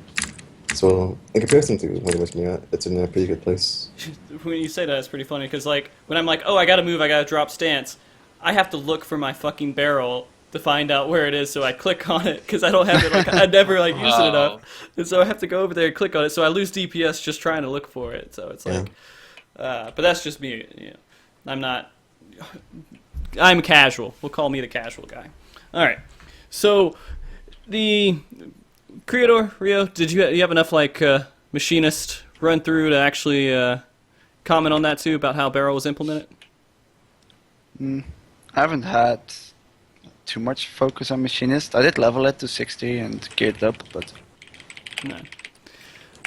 So in comparison to when it was minuet, it's in a pretty good place. When you say that, it's pretty funny because like when I'm like, oh, I gotta move, I gotta drop stance, I have to look for my fucking barrel to find out where it is, so I click on it because I don't have it. Like I never like used it enough, and so I have to go over there and click on it. So I lose DPS just trying to look for it. So it's like, but that's just me. I'm not. I'm casual. We'll call me the casual guy. All right. So the Krietor, Rioszz, did you have enough like Machinist run through to actually comment on that too about how barrel was implemented? I haven't had too much focus on Machinist. I did level it to 60 and geared up, but No.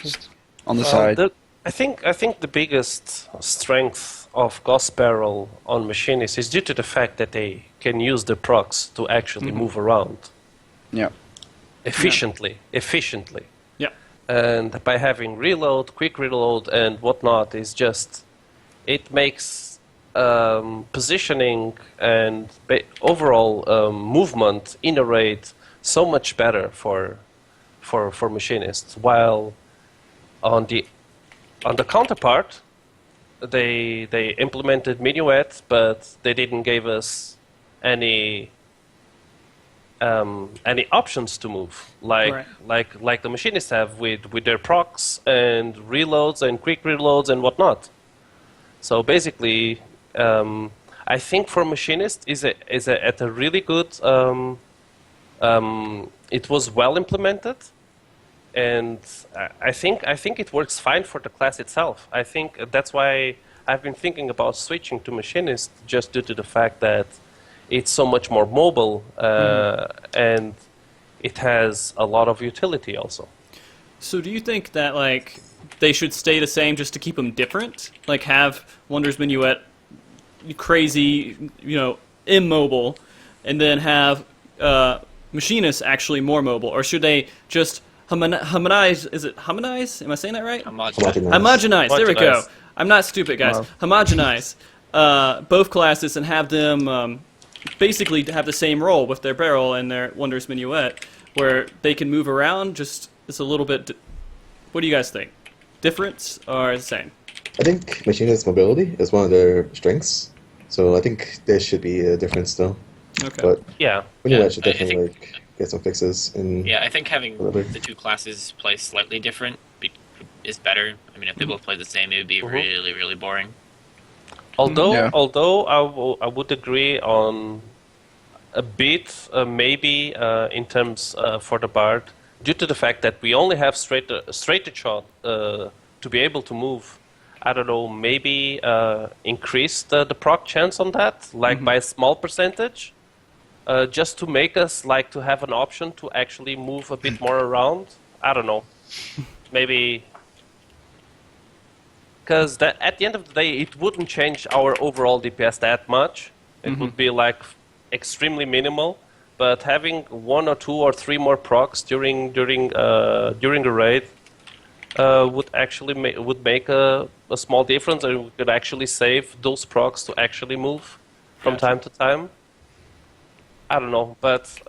just on the side. I think the biggest strength of Gauss Barrel on Machinist is due to the fact that they can use the procs to actually move around Yeah. efficiently. Yeah. And by having reload, quick reload, and whatnot, is just it makes positioning and overall movement in a raid so much better for Machinists. While on the counterpart, they implemented minuet, but they didn't give us any options to move, like the Machinists have with their procs and reloads and quick reloads and whatnot. So basically, I think for Machinist is at a really good. It was well implemented, and I think it works fine for the class itself. I think that's why I've been thinking about switching to Machinist, just due to the fact that it's so much more mobile and it has a lot of utility also. So do you think that like they should stay the same just to keep them different? Like have Wonders Minuet crazy, immobile, and then have Machinists actually more mobile? Or should they just homogenize? Is it homogenize? Am I saying that right? Homogenize. There we go. I'm not stupid, guys. Wow. Homogenize both classes and have them basically have the same role with their barrel and their Wonders Minuet, where they can move around. Just it's a little bit. What do you guys think? Difference or the same? I think Machinist mobility is one of their strengths, so I think there should be a difference still. Okay. But Yeah. minuet should I definitely think- get some fixes. Yeah, I think having Whatever. the two classes play slightly different is better. I mean, if they both play the same, it would be really, really boring. Although I would agree on a bit, maybe in terms for the Bard, due to the fact that we only have straight shot to be able to move. I don't know, maybe increase the proc chance on that, like by a small percentage. just to make us like to have an option to actually move a bit more around. I don't know. Maybe because at the end of the day, it wouldn't change our overall DPS that much. It would be like extremely minimal. But having 1 or 2 or 3 more procs during the raid would actually make a small difference, and we could actually save those procs to actually move from time to time. I don't know, but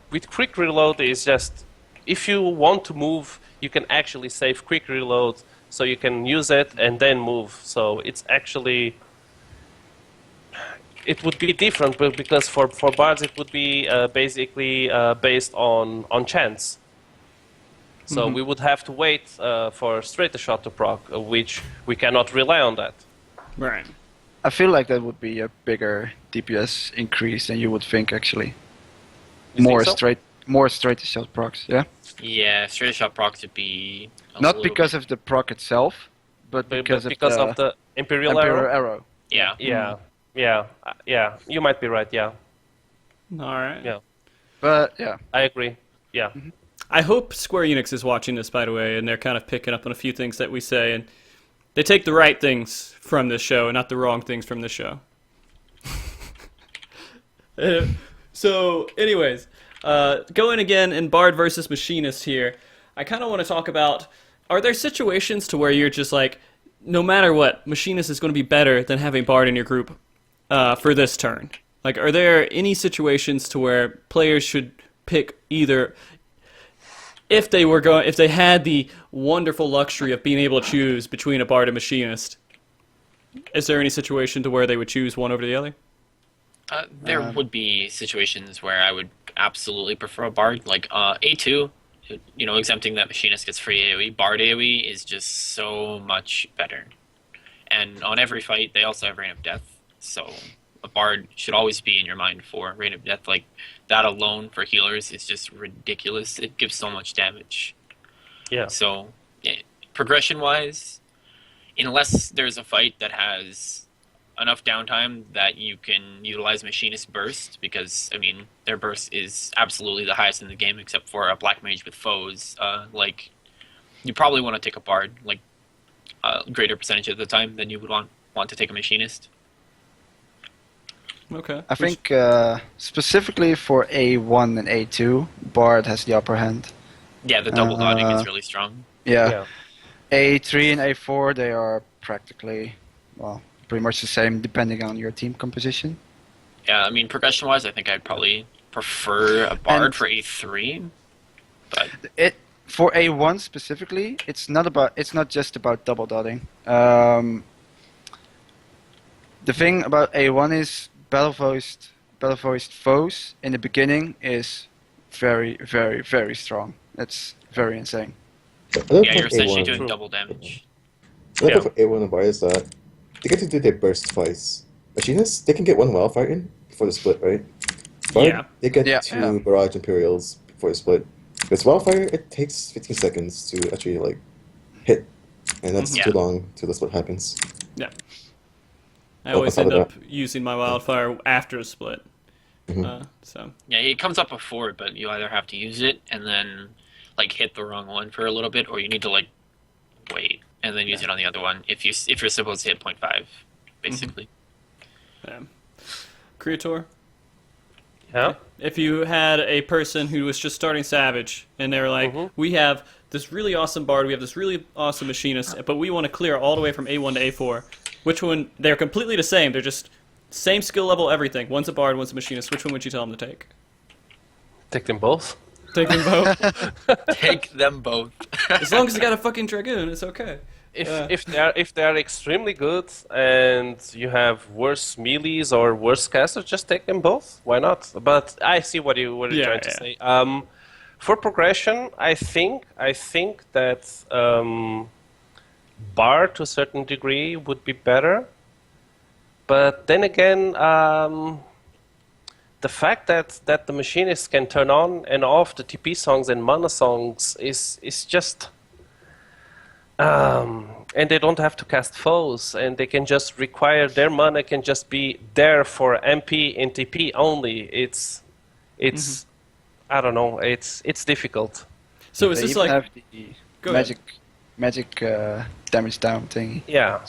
with quick reload is just if you want to move, you can actually save quick reload, so you can use it and then move. So it's actually it would be different, but because for bards it would be basically based on chance. So we would have to wait for straight shot to proc, which we cannot rely on that. Right. I feel like that would be a bigger DPS increase than you would think, actually. You More think so? straight shot procs, yeah? Yeah, straight shot procs would be Not because of the proc itself, but because of the Imperial Emperor Arrow? Arrow. Yeah. Yeah. You might be right. Yeah, All right. yeah. But, yeah. I agree. Yeah. I hope Square Enix is watching this, by the way, and they're kind of picking up on a few things that we say, and they take the right things from this show and not the wrong things from this show. So, anyways, going again in Bard versus Machinist here, I kind of want to talk about, are there situations to where you're just like, no matter what, Machinist is going to be better than having Bard in your group for this turn? Like, are there any situations to where players should pick either, if they had the wonderful luxury of being able to choose between a Bard and Machinist, is there any situation to where they would choose one over the other? There would be situations where I would absolutely prefer a Bard, like A2, exempting that Machinist gets free AoE. Bard AoE is just so much better. And on every fight, they also have Rain of Death, so a Bard should always be in your mind for Rain of Death. Like, that alone for healers is just ridiculous. It gives so much damage. Yeah. So, progression-wise, unless there's a fight that has enough downtime that you can utilize Machinist Burst, because, I mean, their burst is absolutely the highest in the game, except for a Black Mage with foes. You probably want to take a Bard, like, a greater percentage of the time than you would want to take a Machinist. Okay. I think specifically for A1 and A2, Bard has the upper hand. Yeah, the double dotting is really strong. Yeah. A3 and A4, they are practically, well, pretty much the same depending on your team composition. Yeah, I mean, progression-wise, I think I'd probably prefer a Bard And- for A3, but For A1 specifically, it's not just about double dotting. The thing about A1 is battle voiced foes in the beginning is very, very, very strong. That's very insane. yeah, you're essentially doing double damage. Another thing for A1 and Bard is that they get to do their burst twice. Machinists, they can get one wildfire in before the split, right? Bard, Yeah. they get Yeah, two yeah. barrage Imperials before the split. With wildfire, it takes 15 seconds to actually hit, and that's Yeah. too long till the split happens. Yeah. I Oh, always on end top up of using my wildfire after a split. Mhm. So Yeah, it comes up before, but you either have to use it and then hit the wrong one for a little bit, or you need to wait and then use it on the other one if you're supposed to hit 0.5, basically. yeah. Krietor, Yeah. if you had a person who was just starting Savage and they were like, we have this really awesome Bard, we have this really awesome Machinist, but we want to clear all the way from A1 to A4. Which one? They're completely the same. They're just same skill level, everything. One's a Bard, one's a Machinist. Which one would you tell them to take? Take them both. Take them both. Take them both. As long as you got a fucking Dragoon, it's okay. If they are extremely good and you have worse melees or worse casters, just take them both. Why not? But I see what you're trying to say. For progression, I think that Bard to a certain degree would be better. But then again, the fact that the Machinists can turn on and off the TP songs and mana songs is just. And they don't have to cast foes, and they can just require their mana can just be there for MP and TP only. It's it's I don't know. It's difficult. So is They this even like have the Go ahead. magic damage down thing. Yeah.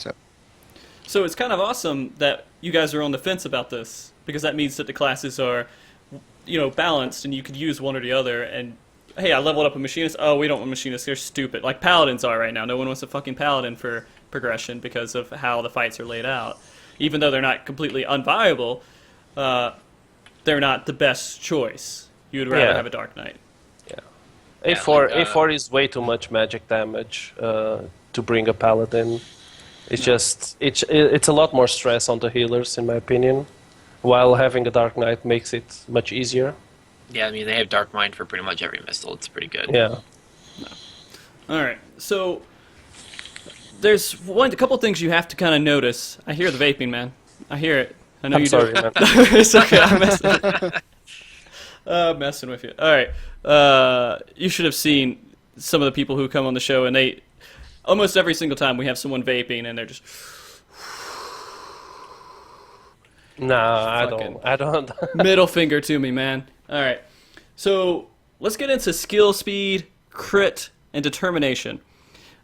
So it's kind of awesome that you guys are on the fence about this, because that means that the classes are, balanced, and you could use one or the other. And hey, I leveled up a machinist. Oh, we don't want machinists. They're stupid. Like paladins are right now. No one wants a fucking paladin for progression because of how the fights are laid out. Even though they're not completely unviable, they're not the best choice. You would rather Yeah. have a Dark Knight. A4 is way too much magic damage to bring a paladin. It's just it's a lot more stress on the healers, in my opinion. While having a Dark Knight makes it much easier. Yeah, I mean, they have Dark Mind for pretty much every missile. It's pretty good. Yeah. All right, so there's a couple things you have to kind of notice. I hear the vaping, man. I hear it. I know I'm you sorry, do. man. It's okay. I'm messing with you. All right. You should have seen some of the people who come on the show, and they almost every single time we have someone vaping, and they're just Nah, Fucking- I don't. middle finger to me, man. All right. So let's get into skill, speed, crit, and determination.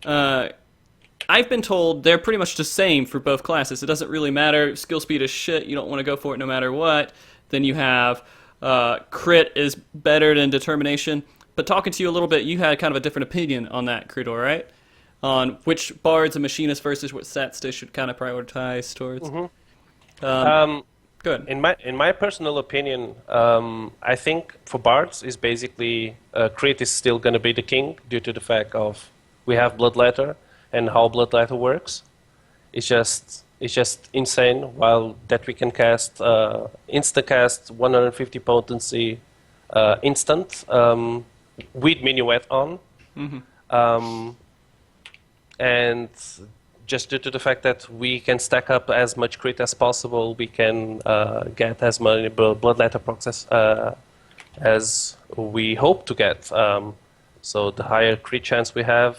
I've been told they're pretty much the same for both classes. It doesn't really matter. Skill speed is shit. You don't want to go for it no matter what. Then you have crit is better than determination. But talking to you a little bit, you had kind of a different opinion on that, Krietor, right? On which bards and machinists versus what stats they should kind of prioritize towards. Good. In my personal opinion, I think for bards is basically crit is still going to be the king due to the fact of we have bloodletter and how bloodletter works. It's just insane. While that we can cast insta cast 150 potency instant with minuet on, and just due to the fact that we can stack up as much crit as possible, we can get as many bloodletter procs as we hope to get. So the higher crit chance we have,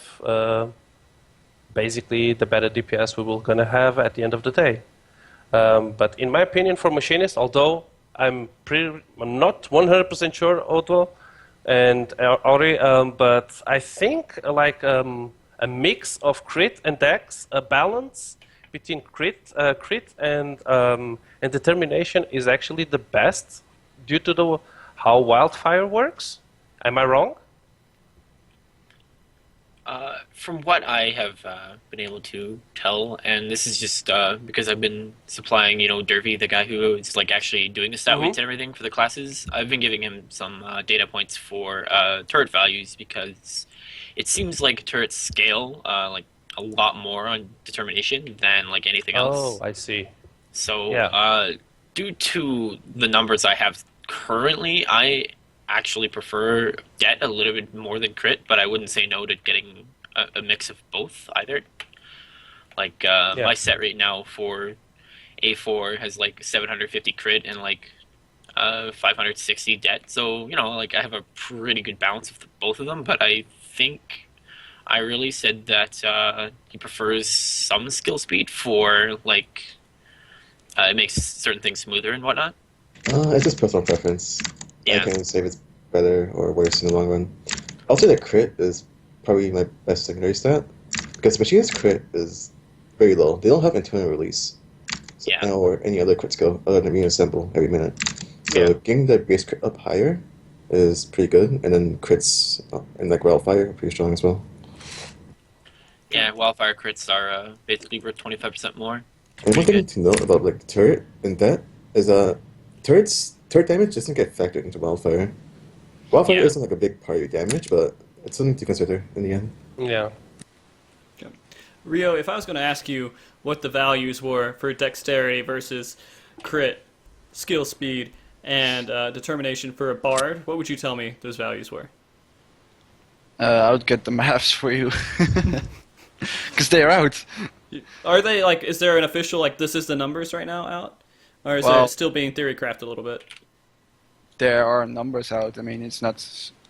basically the better DPS we will gonna have at the end of the day. But in my opinion, for machinist, although I'm not 100% sure, Odowla and Ori, but I think a mix of crit and dex, a balance between crit and determination is actually the best due to how wildfire works. Am I wrong? From what I have been able to tell, and this is just because I've been supplying, Dervy, the guy who is actually doing the stat weights and everything for the classes, I've been giving him some data points for turret values because it seems like turrets scale a lot more on determination than anything else. Oh, I see. So Yeah. due to the numbers I have currently, I actually prefer det a little bit more than crit, but I wouldn't say no to getting a mix of both either. My set right now for A4 has 750 crit and 560 det, so I have a pretty good balance of both of them. But I think Aiurily said that he prefers some skill speed for it makes certain things smoother and whatnot. It's just personal preference. Yeah. I can't say if it's better or worse in the long run. I'll say that crit is probably my best secondary stat, because machinist crit is very low. They don't have internal release, or any other crit skill other than reassemble every minute. So getting the base crit up higher is pretty good, and then crits and wildfire are pretty strong as well. Yeah, wildfire crits are basically worth 25% more. And one thing to note about the turret and that is turret damage doesn't get factored into wildfire. Wildfire isn't a big part of your damage, but it's something to consider in the end. Yeah. Okay. Rio, if I was going to ask you what the values were for dexterity versus crit, skill speed, and determination for a bard, what would you tell me those values were? I would get the maths for you. Because they're out. Are they, is there an official, this is the numbers right now out? Or is it still being theory crafted a little bit? There are numbers out. I mean, it's not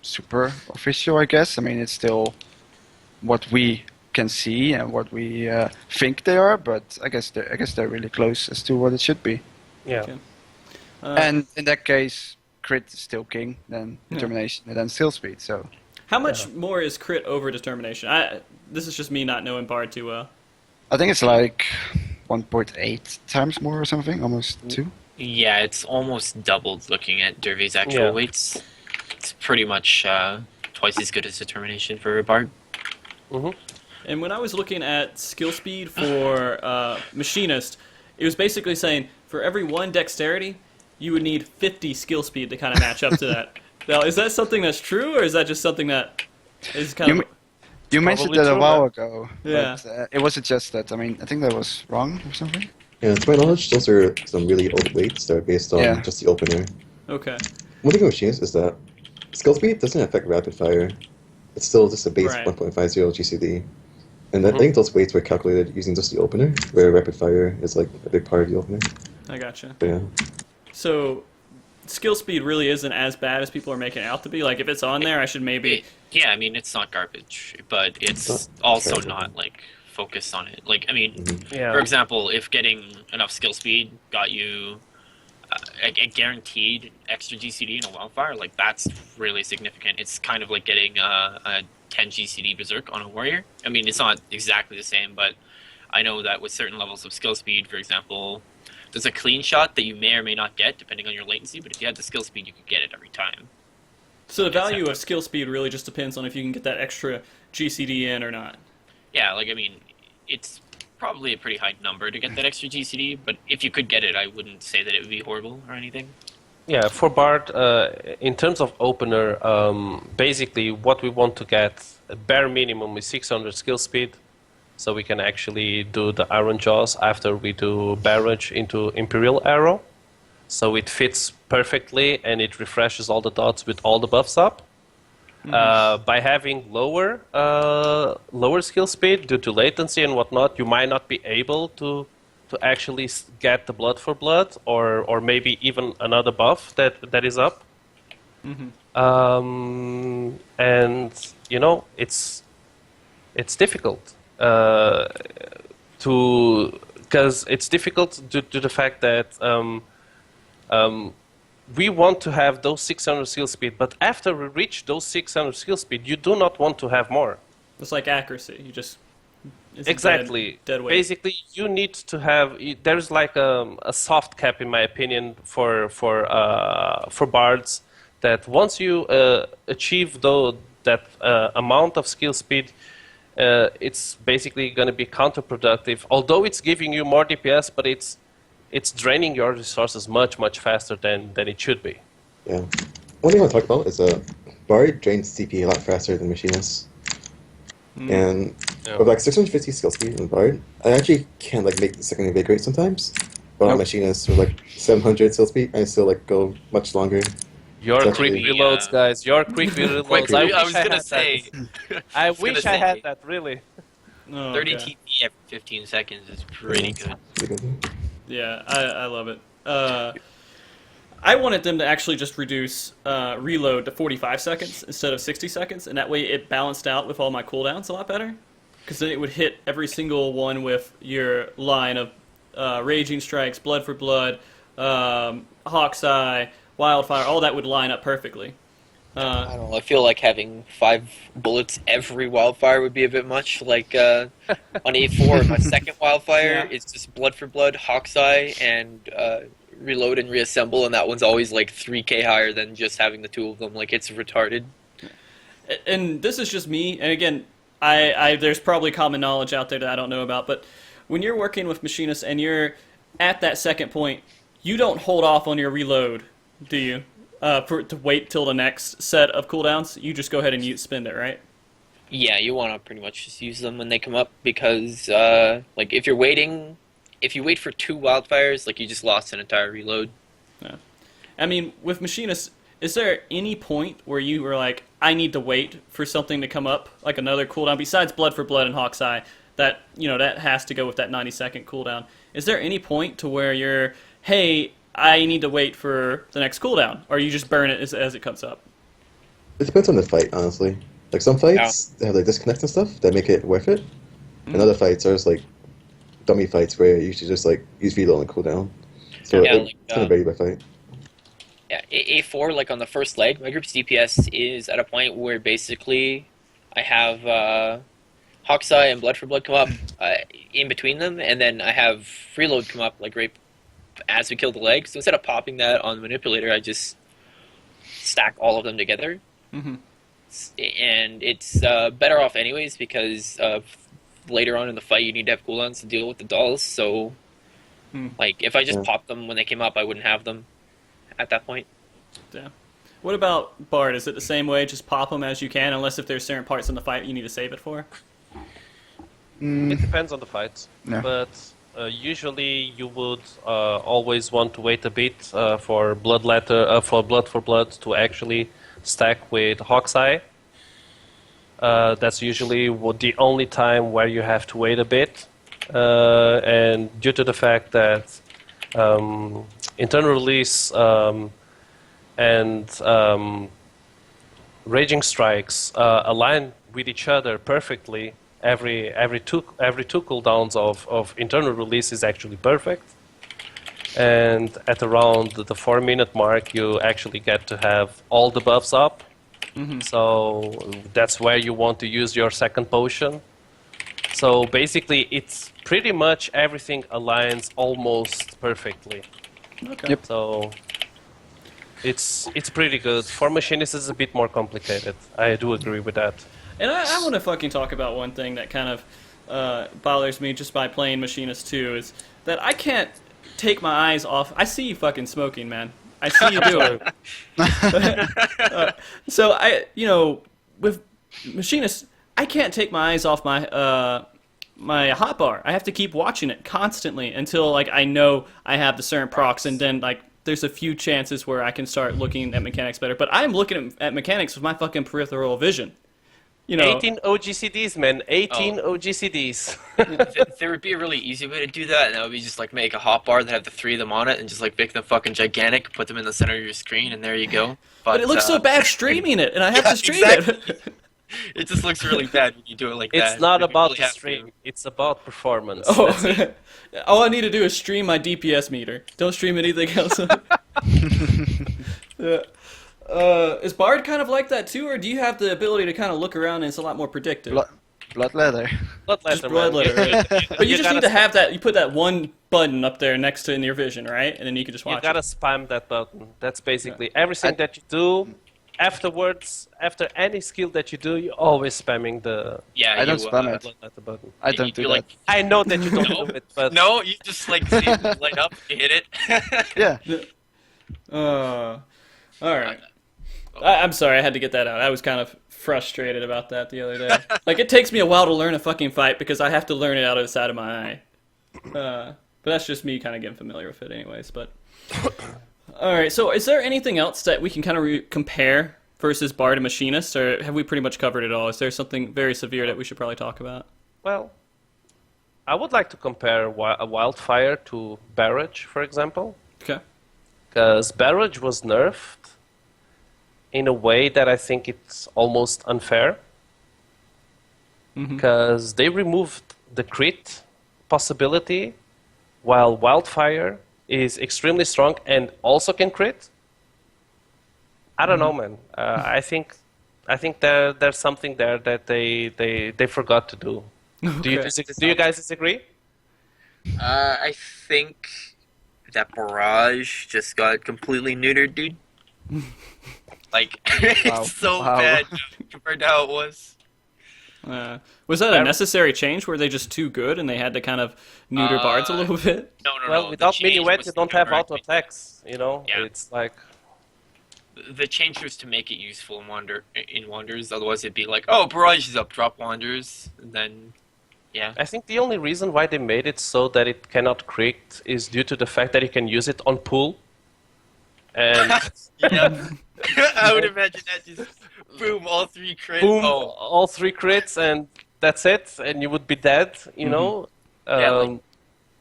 super official, I guess. I mean, it's still what we can see and what we think they are, but I guess they're really close as to what it should be. Yeah. Okay. And in that case, crit is still king, then determination, and then skill speed. So How much more is crit over determination? This is just me not knowing Bard too well. I think it's like 1.8 times more or something, almost 2. Yeah, it's almost doubled looking at Dervy's actual weights. It's pretty much twice as good as determination for a Bard. And when I was looking at skill speed for Machinist, it was basically saying for every 1 dexterity, you would need 50 skill speed to kind of match up to that. Now, is that something that's true, or is that just something that is kind of... You mentioned that a while ago, Yeah. but it was adjusted. I mean, I think that was wrong or something. Yeah, to my knowledge, those are some really old weights that are based on just the opener. Okay. One thing with Machinist is that skill speed doesn't affect rapid fire. It's still just a base Right. 1.50 GCD. And I think those weights were calculated using just the opener, where rapid fire is like a big part of the opener. I gotcha. But yeah. So, skill speed really isn't as bad as people are making it out to be? Like, if it's on there, I should maybe... Yeah, I mean, it's not garbage, but it's also not, like, focused on it. Like, I mean, for example, if getting enough skill speed got you a guaranteed extra GCD in a wildfire, like, that's really significant. It's kind of like getting a 10 GCD Berserk on a warrior. I mean, it's not exactly the same, but I know that with certain levels of skill speed, for example, there's a clean shot that you may or may not get, depending on your latency, but if you had the skill speed, you could get it every time. So the value of skill speed really just depends on if you can get that extra GCD in or not. Yeah, like, I mean, it's probably a pretty high number to get that extra GCD, but if you could get it, I wouldn't say that it would be horrible or anything. Yeah, for Bard, in terms of opener, basically what we want to get, bare minimum is 600 skill speed, so we can actually do the Iron Jaws after we do Barrage into Imperial Arrow. So it fits perfectly and it refreshes all the dots with all the buffs up. By having lower skill speed due to latency and whatnot, you might not be able to actually get the blood for blood or maybe even another buff that is up. And you know, it's difficult because it's difficult due to the fact that we want to have those 600 skill speed, but after we reach those 600 skill speed, you do not want to have more. It's like accuracy. You just... Exactly. Dead weight. Basically, you need to have... There's like a soft cap, in my opinion, for bards, that once you achieve that amount of skill speed, it's basically going to be counterproductive. Although it's giving you more DPS, but it's draining your resources much, much faster than it should be. Yeah. One thing I want to talk about is Bard drains CP a lot faster than Machinist. And with like 650 skill speed in Bard, I actually can like make the second invigorate sometimes. But on Machinist with like 700 skill speed, I still like go much longer. Your It's quick actually- reloads, guys. Your quick reloads. I was going to say... I wish I had that, really. Oh, 30 okay. TP every 15 seconds is pretty good. Pretty good. Yeah, I love it. I wanted them to actually just reduce reload to 45 seconds instead of 60 seconds, and that way it balanced out with all my cooldowns a lot better. Because then it would hit every single one with your line of Raging Strikes, Blood for Blood, Hawk's Eye, Wildfire, all that would line up perfectly. I don't know, I feel like having 5 bullets every wildfire would be a bit much. Like on A4, my second wildfire, it's just Blood for Blood, Hawk's Eye, and reload and reassemble, and that one's always like 3k higher than just having the 2 of them. Like, it's retarded. And this is just me, and again, I there's probably common knowledge out there that I don't know about, but when you're working with Machinists and you're at that second point, you don't hold off on your reload, do you? To wait till the next set of cooldowns, you just go ahead and spend it, right? Yeah, you want to pretty much just use them when they come up, because like if you wait for 2 wildfires, like, you just lost an entire reload. Yeah. I mean, with Machinists, is there any point where you were like, I need to wait for something to come up, like another cooldown, besides Blood for Blood and Hawk's Eye, that, you know, that has to go with that 90-second cooldown. Is there any point to where you're, hey, I need to wait for the next cooldown, or you just burn it as it comes up? It depends on the fight, honestly. Like some fights, they have like disconnects and stuff that make it worth it. And other fights are just like dummy fights where you usually just like use reload and cooldown. So Yeah, it's like, kind of vary by fight. Yeah, A4, like on the first leg, my group's DPS is at a point where basically I have Hoxai and Blood for Blood come up in between them, and then I have Freeload come up like right as we kill the leg. So instead of popping that on the manipulator, I just stack all of them together. Mm-hmm. And it's better off anyways because later on in the fight you need to have cooldowns to deal with the dolls. So, like, if I just popped them when they came up, I wouldn't have them at that point. Yeah. What about Bard? Is it the same way? Just pop them as you can, unless if there's certain parts in the fight you need to save it for? It depends on the fight, Yeah. but usually you would always want to wait a bit for blood for blood to actually stack with Hoxai. That's usually the only time where you have to wait a bit, and due to the fact that internal release and raging strikes align with each other perfectly. Every two cooldowns of internal release is actually perfect, and at around the 4-minute mark, you actually get to have all the buffs up. So that's where you want to use your second potion. So basically, it's pretty much everything aligns almost perfectly. Okay. Yep. So it's pretty good. For Machinist, it's a bit more complicated. I do agree with that. And I want to fucking talk about one thing that kind of bothers me just by playing Machinist 2 is that I can't take my eyes off. I see you fucking smoking, man. I see you do it. So with Machinist, I can't take my eyes off my my hotbar. I have to keep watching it constantly until like I know I have the certain procs, and then like there's a few chances where I can start looking at mechanics better. But I'm looking at mechanics with my fucking peripheral vision. 18 OGCDs, man. 18 OGCDs. There would be a really easy way to do that, and that would be just like make a hotbar that have the 3 of them on it, and just like make them fucking gigantic, put them in the center of your screen, and there you go. But it looks so bad streaming it, and I have to stream it. It just looks really bad when you do it like that. It's not You about really the have to. stream. It's about performance. Oh, all I need to do is stream my DPS meter. Don't stream anything else. Yeah. Is Bard kind of like that too, or do you have the ability to kind of look around and it's a lot more predictive? Blood leather. Just blood letter, right? But you just need to have that. You put that one button up there next to in your vision, right? And then you can just watch. You gotta spam that button. That's basically everything that you do. Afterwards, after any skill that you do, you're always spamming the Yeah, I don't spam it. blood letter button. I don't do you that. like I know that you don't No. do it, but no, you just like see it light up, you hit it. Yeah. All right. I'm sorry, I had to get that out. I was kind of frustrated about that the other day. Like, it takes me a while to learn a fucking fight because I have to learn it out of the side of my eye. But that's just me kind of getting familiar with it anyways. But all right, so is there anything else that we can kind of compare versus Bard and Machinist, or have we pretty much covered it all? Is there something very severe that we should probably talk about? well, I would like to compare a Wildfire to Barrage, for example, Okay. because Barrage was nerfed in a way that I think it's almost unfair, because they removed the crit possibility, while Wildfire is extremely strong and also can crit. I don't know, man. I think there's something there that they forgot to do. Do you guys disagree? I think that Barrage just got completely neutered, dude. Like, Wow. it's so Wow. bad compared to how it was. Was that a necessary change? Were they just too good and they had to kind of neuter Bards a little bit? No. Well, the without change minuet, was you to don't have never- auto attacks. You know, Yeah. it's like The change was to make it useful in Wanders. Otherwise, it'd be like, oh, Barrage is up, drop Wanders, and then, yeah. I think the only reason why they made it so that it cannot crit is due to the fact that you can use it on pool. And Yeah. I would imagine that just boom, all 3 crits. boom, Oh, all 3 crits, and that's it, and you would be dead. You know. Yeah, like-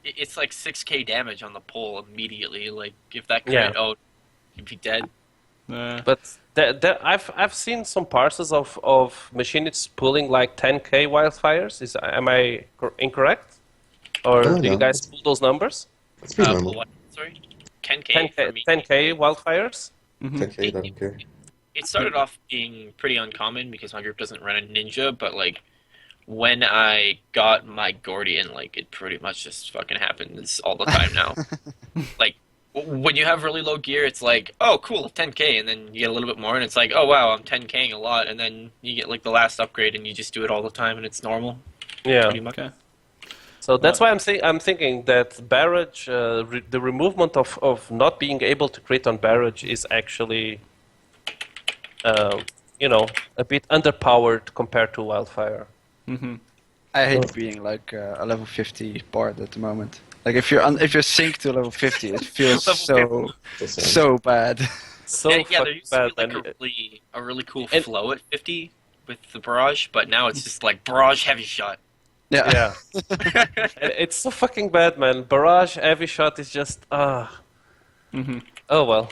it's like 6k damage on the pole immediately. Like, if that crit, Yeah. you'd be dead. But I've seen some parses of machinists pulling like 10k wildfires. Am I incorrect? Or Oh, do you no. guys pull those numbers? It's pretty normal. What? Sorry? 10k for me. 10k wildfires? 10k, I don't care. It started off being pretty uncommon because my group doesn't run a ninja, but like when I got my Gordian, like it pretty much just fucking happens all the time now. Like when you have really low gear, it's like, oh cool, 10k, and then you get a little bit more, and it's like, oh wow, I'm 10k'ing a lot, and then you get like the last upgrade, and you just do it all the time, and it's normal. Yeah. Pretty much. Okay. So that's why I'm thinking that barrage, the removement of not being able to crit on barrage is actually, you know, a bit underpowered compared to wildfire. I hate being like a level 50 bard at the moment. Like if you're synced to level 50, it feels so bad. So Yeah, there fucking used to bad. be like a really cool flow at 50 with the barrage, but now it's just like barrage heavy shot. Yeah. And it's so fucking bad, man. Barrage, heavy shot is just Oh well.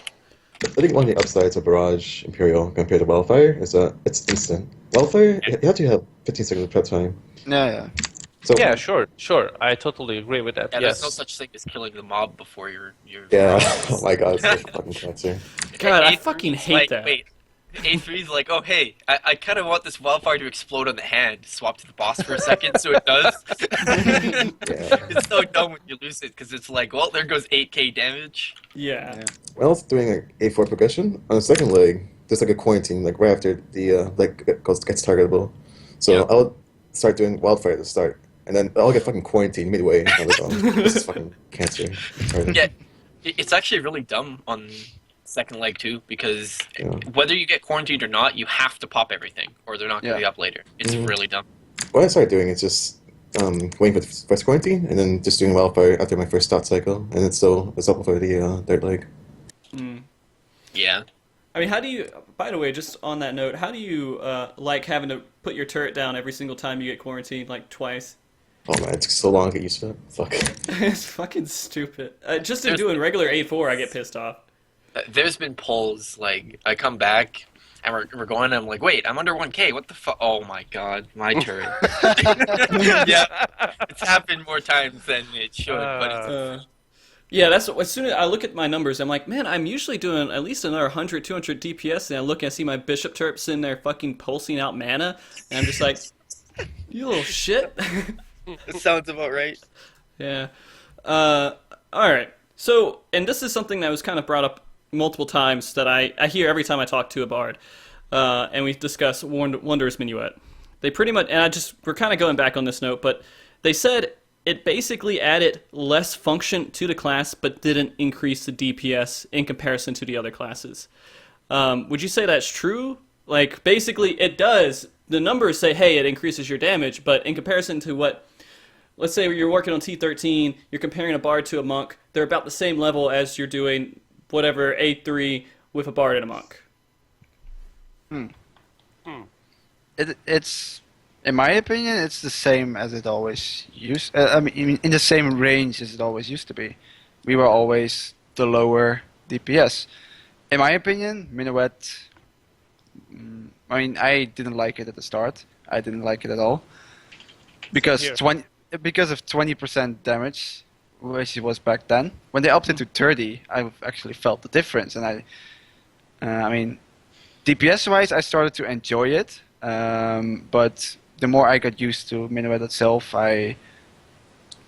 I think one of the upsides of Barrage Imperial compared to Wildfire is that it's instant. Wildfire, you have to have 15 seconds of prep time. Yeah. So, Yeah, sure. I totally agree with that. Yeah, yes. there's no such thing as killing the mob before you're Yeah, oh my god, it's so fucking cancer. God, I A3 fucking is hate like, that. Wait, A3's like, oh hey, I kind of want this wildfire to explode on the hand. Swap to the boss for a second, so it does. Yeah. It's so dumb when you lose it because it's like, well, there goes 8k damage. Yeah. When I was doing like A4 progression, on the second leg, there's like a quarantine, like right after the gets targetable. So Yeah. I'll start doing Wildfire at the start, and then I'll get fucking quarantined midway. And I was like, oh, this is fucking cancer. Retarded. Yeah, it's actually really dumb on second leg too because Yeah. whether you get quarantined or not, you have to pop everything or they're not going to be up later. It's really dumb. What I started doing is just waiting for the first quarantine, and then just doing Wildfire after my first start cycle, and it's up for the third leg. Yeah. I mean, how do you, by the way, just on that note, how do you like having to put your turret down every single time you get quarantined, like twice? Oh man, it took so long to get used to it. Fuck. It's fucking stupid. Just in doing regular A4, I get pissed off. There's been polls, like, I come back, and we're going, and I'm like, wait, I'm under 1k, what the fuck? Oh my god, my turret. Yeah, it's happened more times than it should, but it's... Yeah, that's as soon as I look at my numbers, I'm like, man, I'm usually doing at least another 100, 200 DPS, and I look and I see my bishop turret sitting there fucking pulsing out mana, and I'm just like, you little shit. It sounds about right. Yeah. Alright. So, and this is something that was kind of brought up multiple times that I hear every time I talk to a bard, and we discuss Wondrous Minuet. They pretty much, and we're kind of going back on this note, but they said it basically added less function to the class, but didn't increase the DPS in comparison to the other classes. Would you say that's true? Like, basically, it does. The numbers say, hey, it increases your damage, but in comparison to what, let's say you're working on T13, you're comparing a bard to a monk, they're about the same level as you're doing whatever A3 with a bard and a monk. It's, in my opinion, it's the same as it always used. I mean, in the same range as it always used to be. We were always the lower DPS. In my opinion, Minuet. I mean, I didn't like it at the start. I didn't like it at all because because of 20% damage, which it was back then. When they upped it to 30, I actually felt the difference, and I mean, DPS-wise, I started to enjoy it. But the more I got used to Minuet itself, I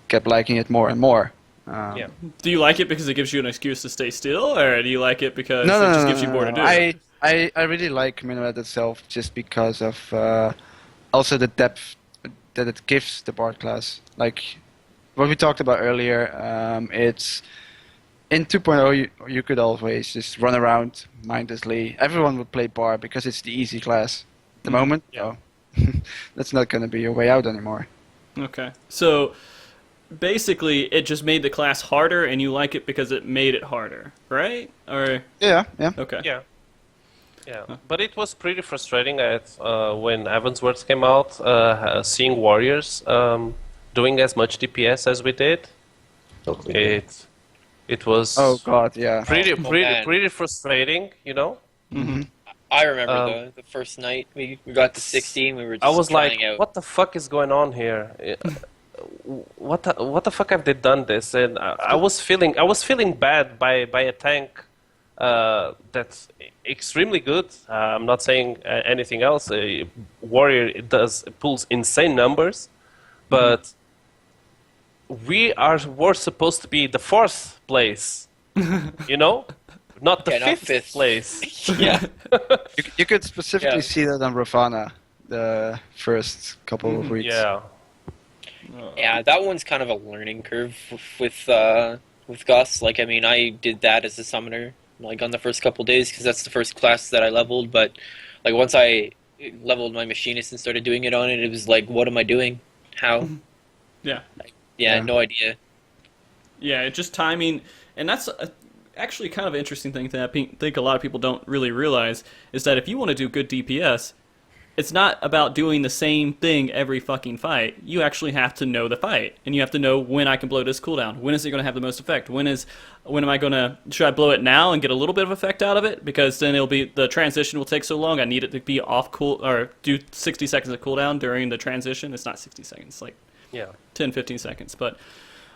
kept liking it more and more. Do you like it because it gives you an excuse to stay still, or do you like it because it just gives you more to do? I really like Minuet itself just because of also the depth that it gives the bard class. Like what we talked about earlier, it's in 2.0 you could always just run around mindlessly. Everyone would play bard because it's the easy class. At the moment, that's not going to be your way out anymore. Okay, so basically it just made the class harder, and you like it because it made it harder, right? Or yeah. Okay. Yeah, but it was pretty frustrating when Evansworth came out, seeing Warriors doing as much DPS as we did. Okay. It was pretty frustrating, you know. Mm-hmm. I remember the first night we got to 16, we were just I was like, out. what the fuck is going on here? What the fuck have they done this? And I was feeling bad by a tank that's extremely good. I'm not saying anything else. Warrior pulls insane numbers, but we're supposed to be the fourth place, you know, not the Yeah, not fifth fifth. place. Yeah. You could specifically Yeah. see that on Ravana, the first couple of weeks. Yeah. Yeah, that one's kind of a learning curve with Gauss. Like, I mean, I did that as a summoner, like on the first couple days, because that's the first class that I leveled. But like once I leveled my machinist and started doing it on it, it was like, what am I doing? How? Yeah. Yeah, no idea. Yeah, it's just timing, and that's actually kind of an interesting thing that I think a lot of people don't really realize, is that if you want to do good DPS, it's not about doing the same thing every fucking fight. You actually have to know the fight, and you have to know when I can blow this cooldown. When is it going to have the most effect? When am I going to, should I blow it now and get a little bit of effect out of it? Because then the transition will take so long. I need it to be off or do 60 seconds of cooldown during the transition. It's not 60 seconds, like Yeah. 10, 15 seconds. But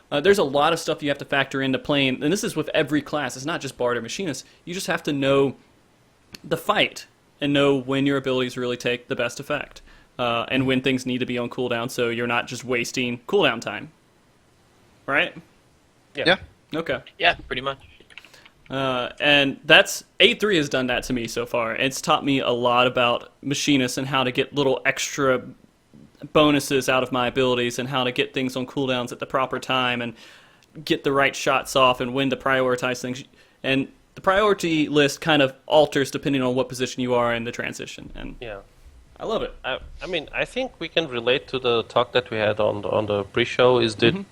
there's a lot of stuff you have to factor into playing, and this is with every class. It's not just Bard or Machinist. You just have to know the fight and know when your abilities really take the best effect, and when things need to be on cooldown, so you're not just wasting cooldown time. Right? Yeah. Okay. Yeah, pretty much. And that's A3 has done that to me so far. It's taught me a lot about Machinists and how to get little extra bonuses out of my abilities and how to get things on cooldowns at the proper time and get the right shots off and when to prioritize things. And the priority list kind of alters depending on what position you are in the transition. And Yeah. I love it. I mean, I think we can relate to the talk that we had on the pre-show. Is that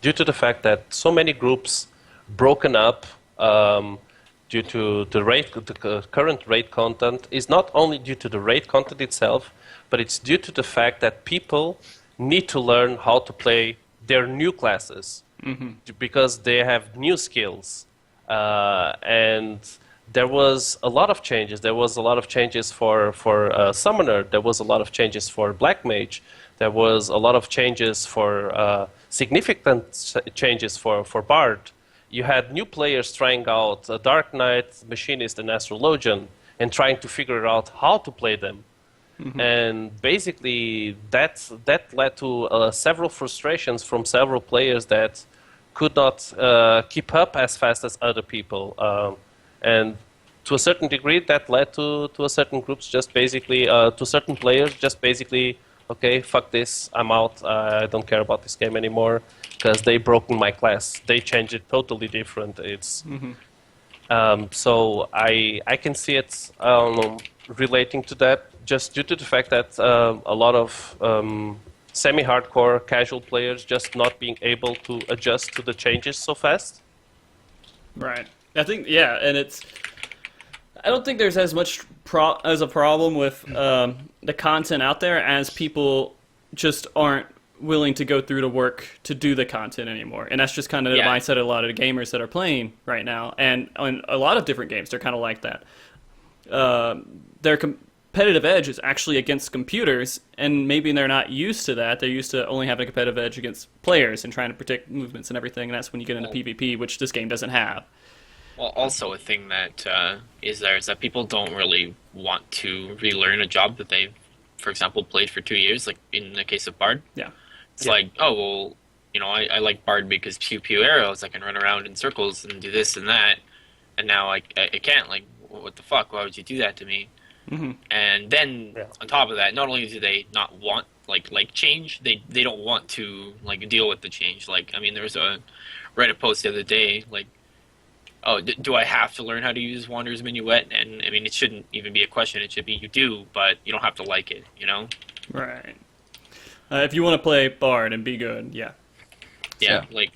due to the fact that so many groups broken up due to the current raid content is not only due to the raid content itself, but it's due to the fact that people need to learn how to play their new classes because they have new skills. And there was a lot of changes. There was a lot of changes for Summoner. There was a lot of changes for Black Mage. There was a lot of changes for significant changes for Bard. You had new players trying out Dark Knight, Machinist, and Astrologian and trying to figure out how to play them. And basically, that led to several frustrations from several players that could not keep up as fast as other people. And to a certain degree, that led to a certain groups just basically, to certain players just basically, okay, fuck this, I'm out, I don't care about this game anymore, because they broken my class. They changed it totally different. It's so I can see it relating to that just due to the fact that a lot of semi-hardcore casual players just not being able to adjust to the changes so fast. Right. I think, yeah, and I don't think there's as much as a problem with the content out there as people just aren't willing to go through the work to do the content anymore. And that's just kind of the mindset of a lot of the gamers that are playing right now. And on a lot of different games, they're kind of like that. Their competitive edge is actually against computers, and maybe they're not used to that. They're used to only having a competitive edge against players and trying to predict movements and everything, and that's when you get into PvP, which this game doesn't have. Well, also a thing that is that people don't really want to relearn a job that they've, for example, played for 2 years, like in the case of Bard. Yeah. It's like, oh, well, you know, I like Bard because pew pew arrows, I can run around in circles and do this and that, and now I can't, like, what the fuck, why would you do that to me? And then, on top of that, not only do they not want, like change, they don't want to, like, deal with the change. Like, I mean, there was a Reddit post the other day, like, oh, do I have to learn how to use Wanderer's Minuet? And, I mean, it shouldn't even be a question. It should be you do, but you don't have to like it, you know? Right. If you want to play Bard and be good, yeah. Yeah, like,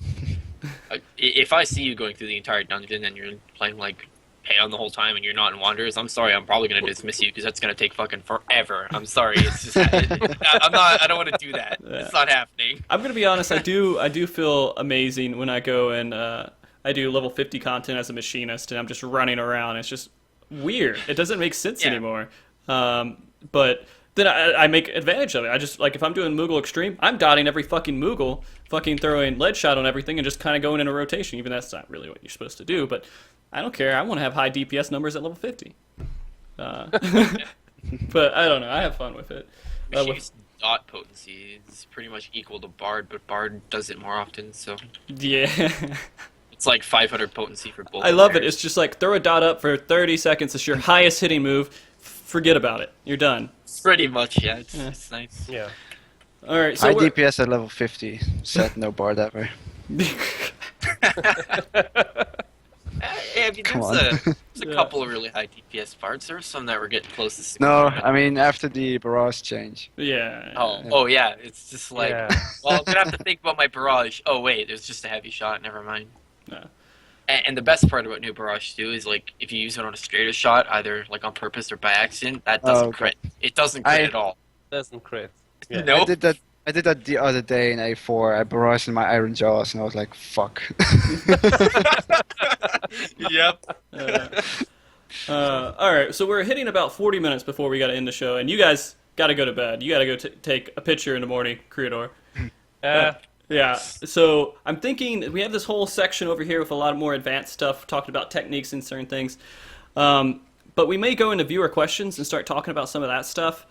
if I see you going through the entire dungeon and you're playing, like, Payon the whole time and you're not in Wanderers, I'm sorry, I'm probably going to dismiss you because that's going to take fucking forever. I'm sorry. It's just, I don't want to do that. Yeah. It's not happening. I'm going to be honest, I do feel amazing when I go and I do level 50 content as a machinist and I'm just running around. It's just weird. It doesn't make sense anymore. But then I make advantage of it. I just, like, if I'm doing Moogle Extreme, I'm dotting every fucking Moogle, fucking throwing lead shot on everything and just kind of going in a rotation, even that's not really what you're supposed to do, but I don't care. I want to have high DPS numbers at level 50. But I don't know. I have fun with it. Machinist dot potency is pretty much equal to Bard, but Bard does it more often, so Yeah. it's like 500 potency for both. I love it. players. It's just like throw a dot up for 30 seconds. It's your highest hitting move. Forget about it. You're done. Pretty much, yeah. It's nice. Yeah. All right. So High we're- DPS at level 50. Set no bar that way. I mean, Come there's a Yeah. couple of really high DPS Bards. There were some that were getting close to 600. No, I mean after the barrage change. Yeah. Oh yeah, it's just like, Yeah. well, I'm gonna have to think about my barrage. Oh wait, there's just a heavy shot. Never mind. Yeah. And the best part about new barrage too is like if you use it on a straighter shot, either like on purpose or by accident, that doesn't okay. crit. It doesn't crit at all. Doesn't crit. Yeah. Nope. I did that the other day in A4. I barraged in my Iron Jaws and I was like, fuck. Yep. All right. So we're hitting about 40 minutes before we got to end the show, and you guys got to go to bed. You got to go take a picture in the morning, Krietor. Yeah. So I'm thinking we have this whole section over here with a lot more advanced stuff, talking about techniques and certain things. But we may go into viewer questions and start talking about some of that stuff,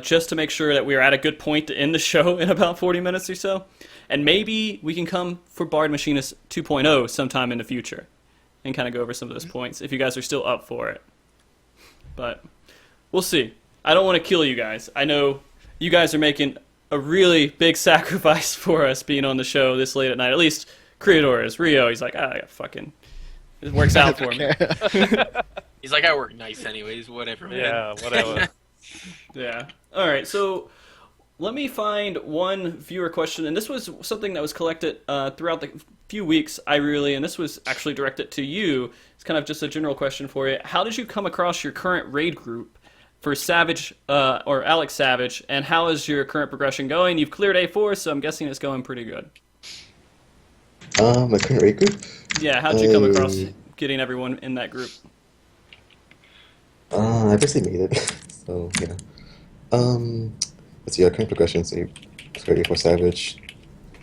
just to make sure that we're at a good point to end the show in about 40 minutes or so. And maybe we can come for Bard Machinist 2.0 sometime in the future and kind of go over some of those points if you guys are still up for it. But we'll see. I don't want to kill you guys. I know you guys are making a really big sacrifice for us being on the show this late at night. At least Krietor is. Rio, he's like, fucking, it works out for me. He's like, I work nice anyways. Whatever, man. Yeah, whatever. Yeah. All right. So let me find one viewer question, and this was something that was collected throughout the few weeks. Aiurily, and this was actually directed to you. It's kind of just a general question for you. How did you come across your current raid group for Savage or Alex Savage, and how is your current progression going? You've cleared A4, so I'm guessing it's going pretty good. My current raid group? Yeah. How'd you come across getting everyone in that group? I basically made it. So, yeah. Let's see, our current progression, so you cleared A4 Savage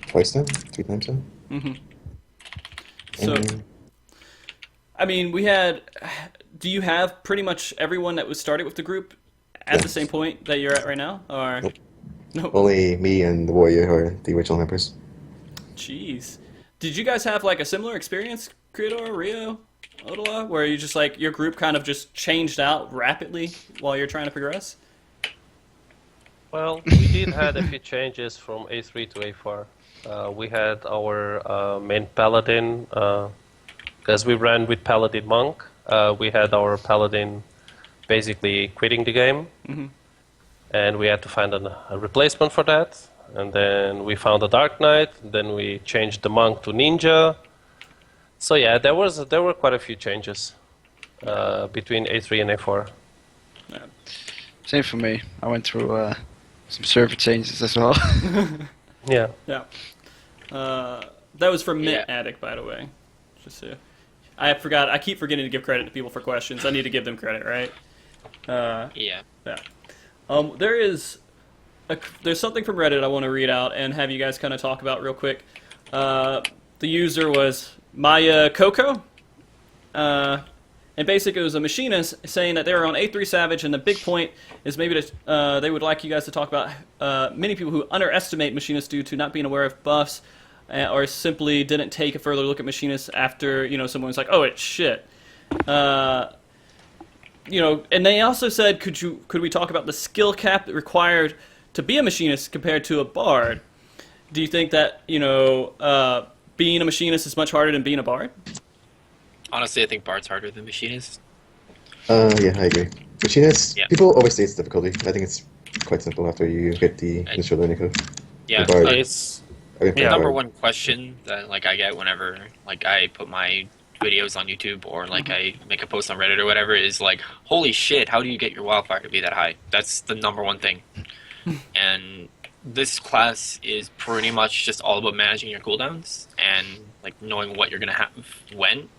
twice now? 3 times now? Mm-hmm. So, And- I mean, we had. Do you have pretty much everyone that was started with the group at the Yes. same point that you're at right now, or Nope. no? Only me and the Warrior are the original members. Jeez, did you guys have like a similar experience, Krietor, Rio, Odowla, where you just like your group kind of just changed out rapidly while you're trying to progress? Well, we did had a few changes from A3 to A4. We had our main Paladin, because we ran with Paladin Monk. We had our Paladin basically quitting the game, and we had to find a replacement for that. And then we found a Dark Knight. Then we changed the Monk to Ninja. So yeah, there were quite a few changes between A3 and A4. Same for me. I went through some server changes as well. Yeah. Yeah. That was from Mint Yeah. Addict, by the way. Just so I forgot. I keep forgetting to give credit to people for questions. I need to give them credit, right? Yeah. Yeah. There's something from Reddit I want to read out and have you guys kind of talk about real quick. The user was Maya Coco. And basically, it was a machinist saying that they were on A3 Savage, and the big point is maybe that they would like you guys to talk about many people who underestimate machinists due to not being aware of buffs, or simply didn't take a further look at machinists after someone was like, "Oh, it's shit." And they also said, could we talk about the skill cap required to be a machinist compared to a bard? Do you think that being a machinist is much harder than being a bard? Honestly, I think Bard's harder than Machinist. Yeah, I agree. Machinist, Yeah. people always say it's difficulty. I think it's quite simple after you get the initial learning curve. Yeah, The Bard- it's I mean, the Yeah. number one question that I get whenever I put my videos on YouTube or I make a post on Reddit or whatever is holy shit, how do you get your wildfire to be that high? That's the number one thing. And this class is pretty much just all about managing your cooldowns and knowing what you're gonna have when.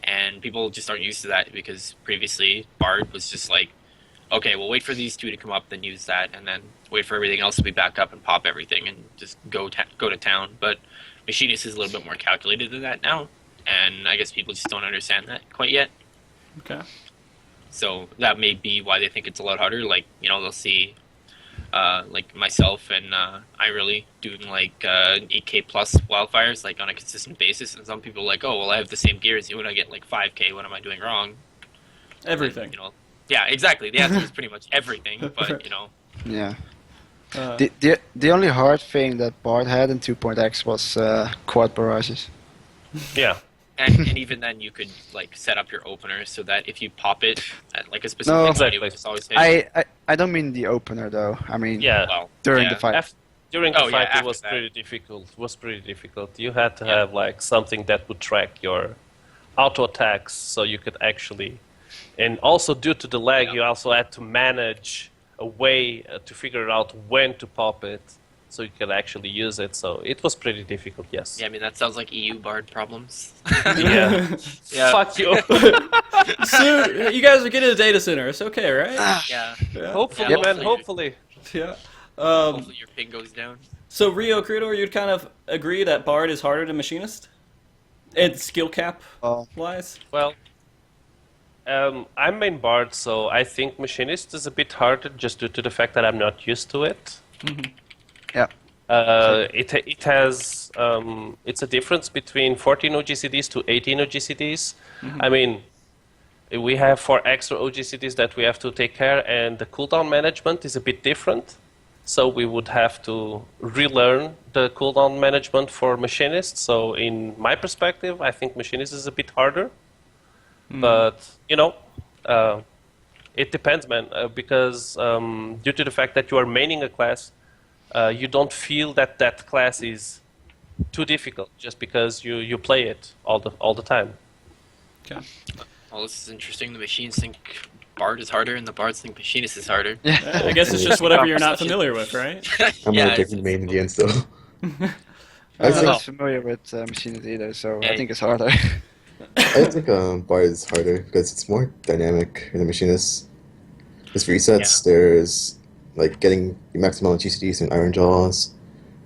And people just aren't used to that because previously Bard was just okay, we'll wait for these two to come up, then use that, and then wait for everything else to be back up and pop everything and just go to town. But Machinist is a little bit more calculated than that now. and I guess people just don't understand that quite yet. Okay. So that may be why they think it's a lot harder. Like, they'll see, like myself and Aiurily doing like 8K plus wildfires like on a consistent basis, and some people are like, oh well, I have the same gear as you and I get like 5K. What am I doing wrong? Everything. And, yeah, exactly. The answer is pretty much everything, but Yeah. Uh, The only hard thing that Bard had in 2.x was quad barrages. Yeah. and even then you could like set up your opener so that if you pop it at like a specific No. value, Exactly. it's always hitting. I don't mean the opener though. I mean Yeah. Well, during yeah. the fight. During the Oh, yeah, fight, it after was that. pretty difficult. You had to Yeah. have like something that would track your auto attacks, so you could actually, and also due to the lag, Yeah. you also had to manage a way to figure out when to pop it, so you could actually use it. So it was pretty difficult. Yes. Yeah, I mean that sounds like EU Bard problems. Yeah. Yeah. Fuck you. so you guys are getting a data center. It's okay, right? Yeah. Yeah. Hopefully, Yeah, man. hopefully. Hopefully. Yeah. Hopefully your ping goes down. So Rio, Krietor, you'd kind of agree that Bard is harder than Machinist? And skill cap Oh. wise? Well, I'm main bard, so I think Machinist is a bit harder just due to the fact that I'm not used to it. Yeah. It has it's a difference between 14 OGCDs to 18 OGCDs. I mean, we have 4 extra OGCDs that we have to take care, and the cooldown management is a bit different. So we would have to relearn the cooldown management for Machinist. So in my perspective, I think Machinist is a bit harder. But, it depends, man, because due to the fact that you are maining a class, you don't feel that that class is too difficult just because you play it all the time. Okay. Well, this is interesting. The machines think Bard is harder, and the Bards think Machinist is harder. I guess it's just whatever you're not familiar with, right? I'm Yeah, not taking main in the end still. I I'm think, not familiar with Machinist either, so Yeah. I think it's harder. I think Bard is harder because it's more dynamic than Machinist. There's resets, there's like getting your maximum GCDs and Iron Jaws,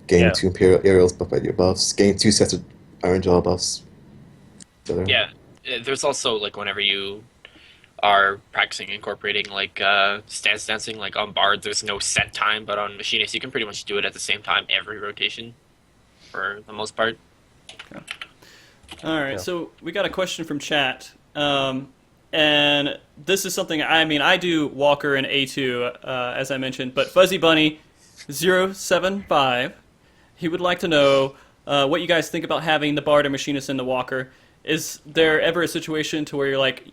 getting Yeah. 2 Imperial Aerials buffed by your buffs, getting 2 sets of Iron Jaw buffs. Yeah. There's also like whenever you are practicing incorporating like stance dancing, like on Bard, there's no set time, but on Machinist you can pretty much do it at the same time every rotation, for the most part. All right, Yeah. so we got a question from chat, and this is something, I do Walker and A2, as I mentioned, but Fuzzy Bunny 075, he would like to know what you guys think about having the Bard and Machinist in the Walker. Is there ever a situation to where you're like,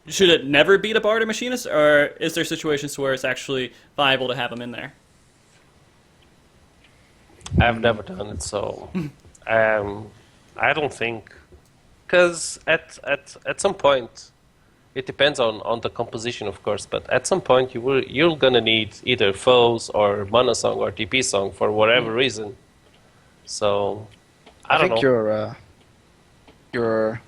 should it never be the Bard or Machinist, or is there situations to where it's actually viable to have them in there? I've never done it, so I don't think, because at some point, it depends on the composition, of course. But at some point, you're gonna need either foes or mana song or TP song for whatever reason. So I don't think know. you're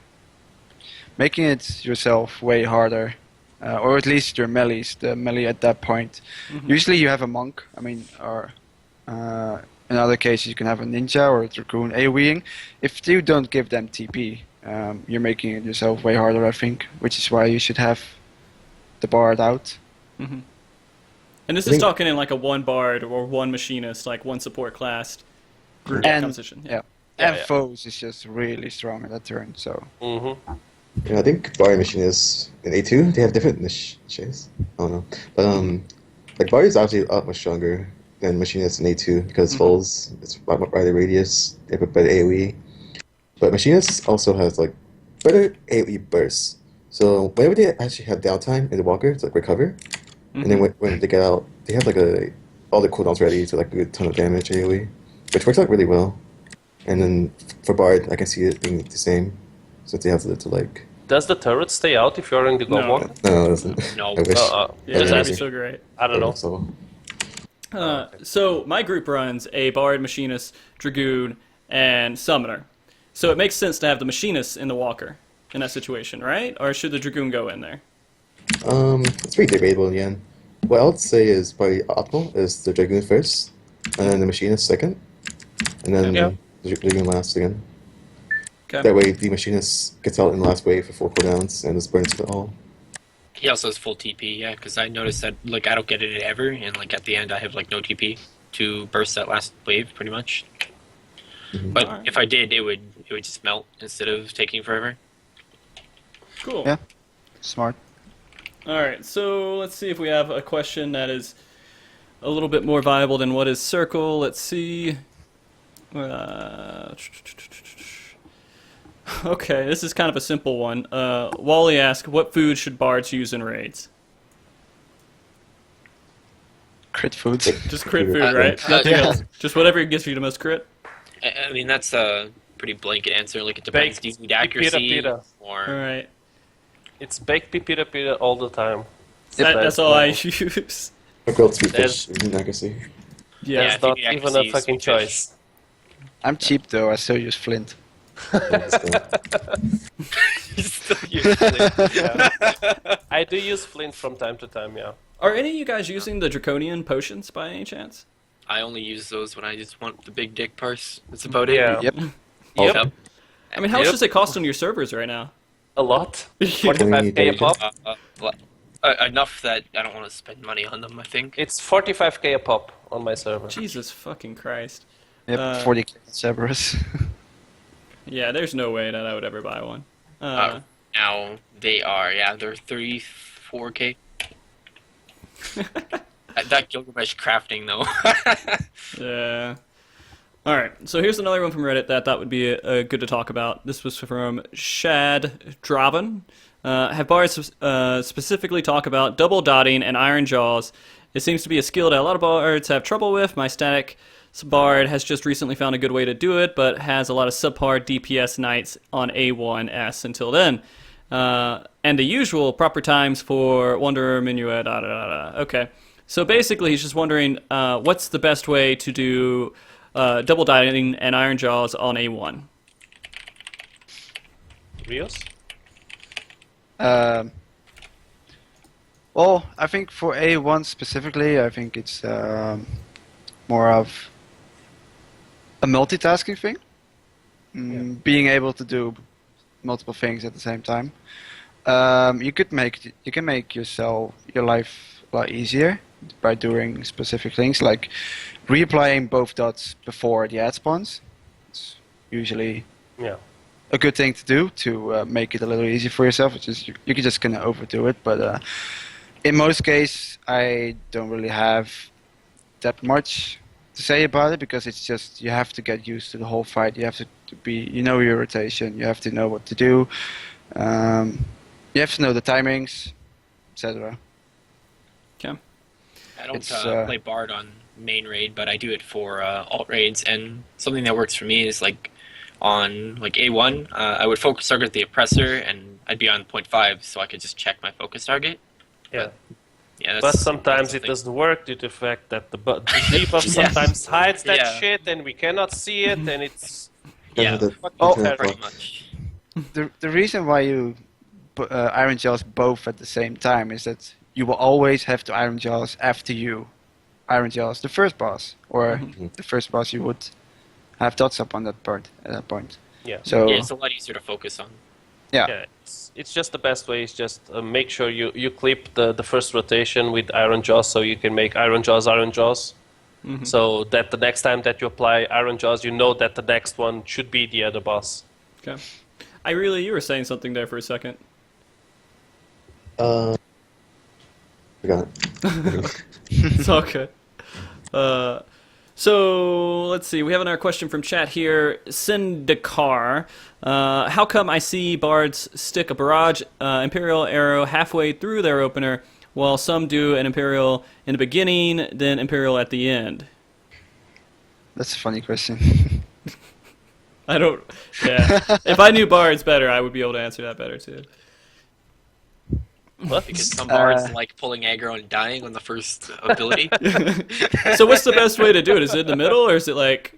making it yourself way harder, or at least your melees, the melee at that point. Usually you have a monk. I mean, or in other cases you can have a ninja or a dragoon AoEing. If you don't give them TP, you're making it yourself way harder, I think. Which is why you should have the Bard out. And this I is think- talking in like a one Bard or one Machinist, like one support class group And- composition. Yeah. Yeah, And yeah. foes is just really strong at that turn. So Hmm. Yeah, I think Bard and Machinist in A2, they have different niches. I don't know. But like Bard is obviously a lot much stronger than Machinist in A2 because Foles, it's a lot more wider radius, they have a better AoE. But Machinist also has like better AoE bursts. So whenever they actually have downtime in the Walker to like recover, and then when they get out, they have like all the cooldowns ready to like do a ton of damage AoE, which works out really well. And then for Bard, I can see it being the same, since they have to like. Does the turret stay out if you're in the gold No. walker? No, it doesn't. No. I wish. Yeah, Just that'd be asking. so great. I don't know. So, So my group runs a Bard, Machinist, Dragoon, and Summoner. So it makes sense to have the Machinist in the Walker in that situation, right? Or should the Dragoon go in there? it's pretty debatable in the end. What I would say is probably optimal is the Dragoon first, and then the Machinist second, and then Yeah. the Dragoon last again. Okay. That way, the machinist gets out in the last wave for 4 cooldowns and just burns it all. He also has full TP, yeah, because I noticed that like I don't get it ever, and like at the end I have like no TP to burst that last wave, pretty much. Mhm. But Alright. if I did, it would just melt instead of taking forever. Cool. Yeah. Smart. All right, so let's see if we have a question that is a little bit more viable than what is circle. Let's see. Okay, this is kind of a simple one. Wally asks, what food should bards use in raids? Crit food. Just crit food, Uh, right? uh, Nothing yeah. else. Just whatever gives you the most crit? I mean, that's a pretty blanket answer. Like, it depends. Baked Do you need accuracy? pita. Or... All right. It's baked pipita all the time. That's all I use. A grilled sweet There's- fish in accuracy. Yeah. Yeah. There's if you not need even accuracy, a fucking sweet fish. choice. I'm cheap though. I still use flint. You still use it. Yeah. I do use flint from time to time, yeah. Are any of you guys using the draconian potions by any chance? I only use those when I just want the big dick purse. That's about it. Yeah. Yep. Yep. I mean, how much Yep. does it cost on your servers right now? A lot. Twenty 45k a pop. Enough that I don't want to spend money on them, I think. It's 45k a pop on my server. Jesus fucking Christ. Yep. 40 Cerberus. Yeah, there's no way that I would ever buy one. Now they're 34k. That Gilgamesh crafting, though. Yeah. Alright, so here's another one from Reddit that I thought would be good to talk about. This was from Shad Draven. Have bards specifically talk about double dotting and iron jaws. It seems to be a skill that a lot of bards have trouble with. My static bard has just recently found a good way to do it, but has a lot of subpar DPS knights on A1S until then. And the usual proper times for Wanderer, Minuet, da da da da. Okay. So basically, he's just wondering what's the best way to do double dotting and iron jaws on A1. Rioszz? Well, I think for A1 specifically, I think it's more of a multitasking thing. Being able to do multiple things at the same time. You can make your life a lot easier by doing specific things like reapplying both dots before the ad spawns. It's usually Yeah. a good thing to do to make it a little easier for yourself. It's just you can just kind of overdo it, but in most cases, I don't really have that much to say about it because it's just you have to get used to the whole fight. You have to your rotation. You have to know what to do. You have to know the timings, etc. Okay. I don't It's, play Bard on main raid, but I do it for alt raids, and something that works for me is like on like A1, I would focus target the oppressor, and I'd be on 0.5, so I could just check my focus target. Yeah. Yeah, But sometimes it doesn't work due to the fact that the debuff sometimes hides that Yeah. shit and we cannot see it and it's... Yeah. Oh, pretty much. The reason why you put iron jaws both at the same time is that you will always have to iron jaws after you iron jaws the first boss, or the first boss you would have dots up on that part at that point. Yeah. So Yeah, it's a lot easier to focus on. Yeah, it's just the best way is just make sure you clip the first rotation with iron jaws so you can make iron jaws. So that the next time that you apply iron jaws, you know that the next one should be the other boss. Okay. Aiurily, you were saying something there for a second. Forgot. It's all good. So let's see. We have another question from chat here. Syndikar. How come I see bards stick a barrage Imperial arrow halfway through their opener, while some do an Imperial in the beginning, then Imperial at the end? that's a funny question. I don't. Yeah. If I knew bards better, I would be able to answer that better too. What? Because some bards like pulling aggro and dying on the first ability. So what's the best way to do it? Is it in the middle, or is it like?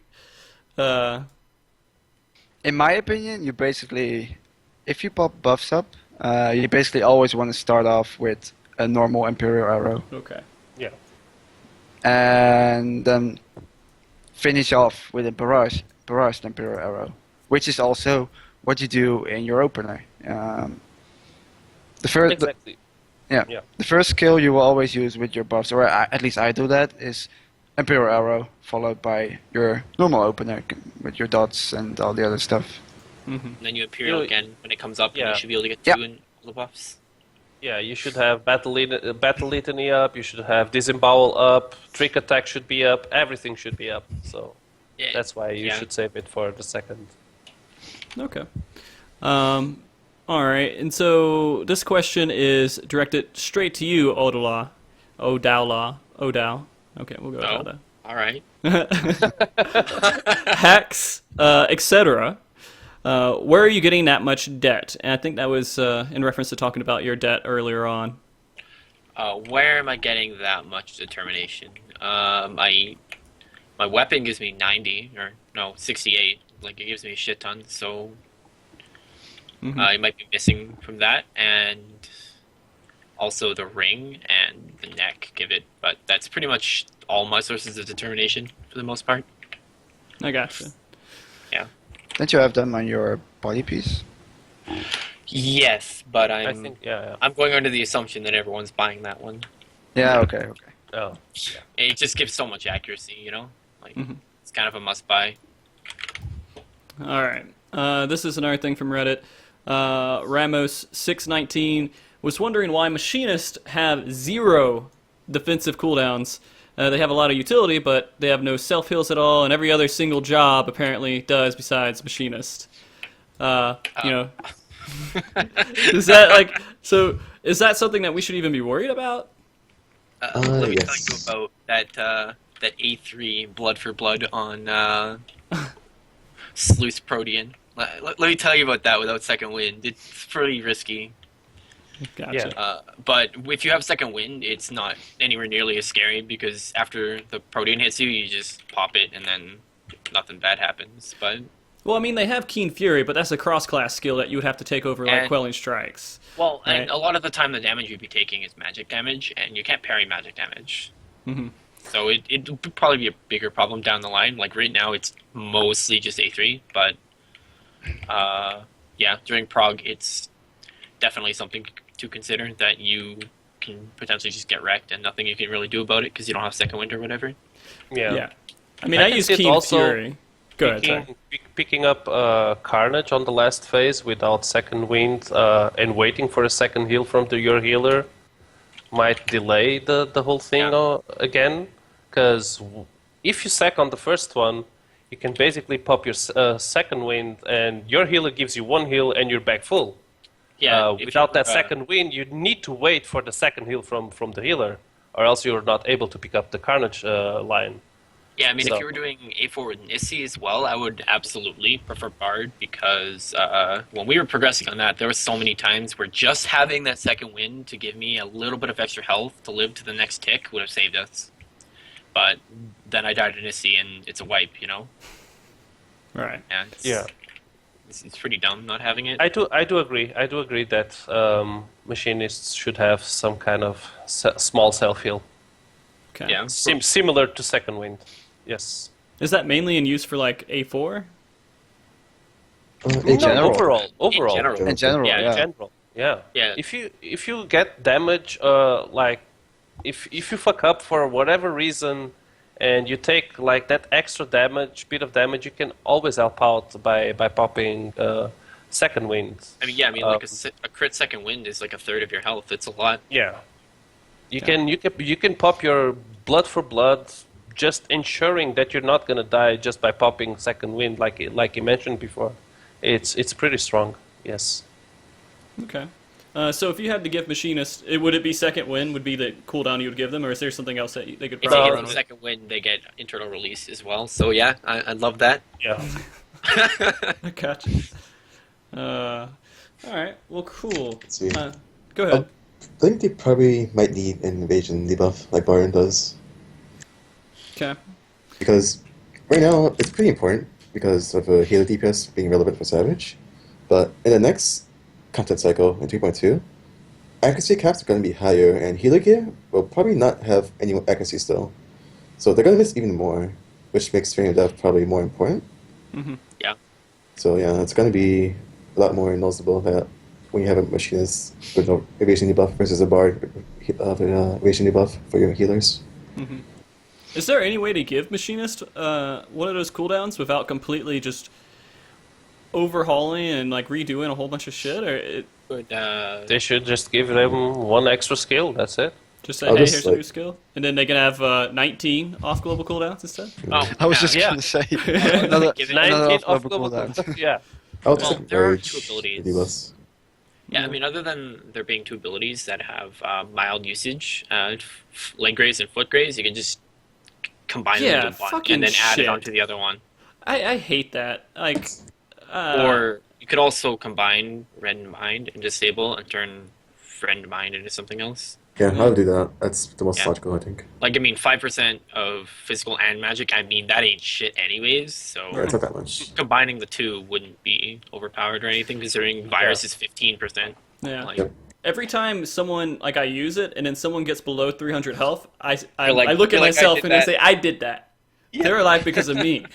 In my opinion, you basically, if you pop buffs up, you basically always want to start off with a normal Imperial arrow Okay. Yeah. and then finish off with a barraged Imperial arrow, which is also what you do in your opener. The first, Exactly. yeah. Yeah. The first skill you will always use with your buffs, or at least I do that, is Imperial Arrow, followed by your normal opener with your dots and all the other stuff. And then you Imperial You- again when it comes up, and Yeah. you should be able to get Yeah. 2 in all the buffs. Yeah, you should have Battle Litany up, you should have Disembowel up, Trick Attack should be up, everything should be up. So Yeah. that's why you Yeah. should save it for the second. Okay. All right. And so this question is directed straight to you, Odowla. Odow. Okay, we'll go with Oh. Odow. All right. Hacks, etc. Where are you getting that much debt? And I think that was in reference to talking about your debt earlier on. Where am I getting that much determination? My weapon gives me 90, or no, 68. Like, it gives me a shit ton, so I might be missing from that. And also the ring and the neck give it, but that's pretty much all my sources of determination for the most part. I gotcha. Yeah. Didn't you have them on your body piece? Yes, but I think, yeah. I'm going under the assumption that everyone's buying that one. Yeah, okay. Oh. It just gives so much accuracy, you know? Like, it's kind of a must-buy. All right. This is another thing from Reddit. Ramos619 was wondering why Machinist have 0 defensive cooldowns. They have a lot of utility, but they have no self-heals at all, and every other single job apparently does besides Machinist. You know, is that like so? Is that something that we should even be worried about? Let me yes. tell you about that A3 Blood for Blood on Sleuth Protean. Let me tell you about that without second wind. It's pretty risky. Gotcha. Yeah. But if you have second wind, it's not anywhere nearly as scary because after the Protean hits you, you just pop it and then nothing bad happens. But Well, I mean, they have Keen Fury, but that's a cross-class skill that you would have to take over, like And- Quelling Strikes. well, Right. and a lot of the time the damage you'd be taking is magic damage, and you can't parry magic damage. So it would probably be a bigger problem down the line. Like right now, it's mostly just A3, but yeah, during Prog, it's definitely something to consider that you can potentially just get wrecked and nothing you can really do about it because you don't have second wind or whatever. Yeah. I mean, I can use see it Keen also Fury. Go ahead, sorry. Picking up Carnage on the last phase without second wind and waiting for a second heal from your healer might delay the whole thing again. Because if you sack on the first one, you can basically pop your second wind and your healer gives you 1 heal and you're back full. Yeah, if Without you, that second wind, you need to wait for the second heal from the healer, or else you're not able to pick up the Carnage line. Yeah, I mean, So- if you were doing A4 with Nissi as well, I would absolutely prefer Bard because when we were progressing on that, there were so many times where just having that second wind to give me a little bit of extra health to live to the next tick would have saved us. But then I died to Nissi and it's a wipe, you know? Right. Yeah. It's pretty dumb not having it. I do agree. I do agree that machinists should have some kind of small self heal, Okay. Yeah. similar to second wind. Yes. Is that mainly in use for, like, A4? In general. general. Overall. general. In general, Yeah, yeah. In general. Yeah. Yeah. If you get damage, like if you fuck up for whatever reason, and you take like that extra bit of damage, you can always help out by popping second wind. I mean, like a crit second wind is like a third of your health. It's a lot. Yeah. You can pop your blood for blood, just ensuring that you're not gonna die just by popping second wind, like you mentioned before. It's pretty strong. Yes. Okay. So if you had to give Machinist, would it be second wind would be the cooldown you would give them, or is there something else that they could If probably they run get the with? second wind, they get internal release as well. So yeah, I love that. Yeah. I gotcha. All right. Well, cool. Let's see. Go ahead. I think they probably might need an invasion debuff like Baron does. Okay. Because right now it's pretty important because of a healer DPS being relevant for Savage. But in the next content cycle in 3.2, accuracy caps are going to be higher and healer gear will probably not have any more accuracy still. So they're going to miss even more, which makes Training Death probably more important. Mm-hmm. Yeah. So yeah, it's going to be a lot more noticeable that when you have a machinist with no evasion debuff versus a bard with evasion debuff for your healers. Is there any way to give Machinist one of those cooldowns without completely just overhauling and like redoing a whole bunch of shit? Or They should just give them one extra skill. That's it. just say, I'll hey, just, here's a new skill, and then they can have 19 off global cooldowns instead? Oh, I was just Yeah. gonna say another, Give it- another 19 off off-global global. cooldown. Yeah. I'll just Well, there are merge two abilities. the debuffs. Yeah, I mean, other than there being two abilities that have mild usage, leg graze and foot graze, you can just combine Yeah, them into one fucking and then add shit. it onto the other one. I hate that. Like, Or you could also combine Rend Mind and Disable and turn Rend Mind into something else. Yeah, I'll do that. That's the most Yeah. logical, I think. Like, I mean, 5% of physical and magic, I mean, that ain't shit anyways, so Yeah, it's not that much. combining the two wouldn't be overpowered or anything, considering virus is 15%. yeah. Like, Yep. Every time someone, like, I use it, and then someone gets below 300 health, I You're like- I look at you're like, I myself did and I that. say, I did that. They're alive because of me.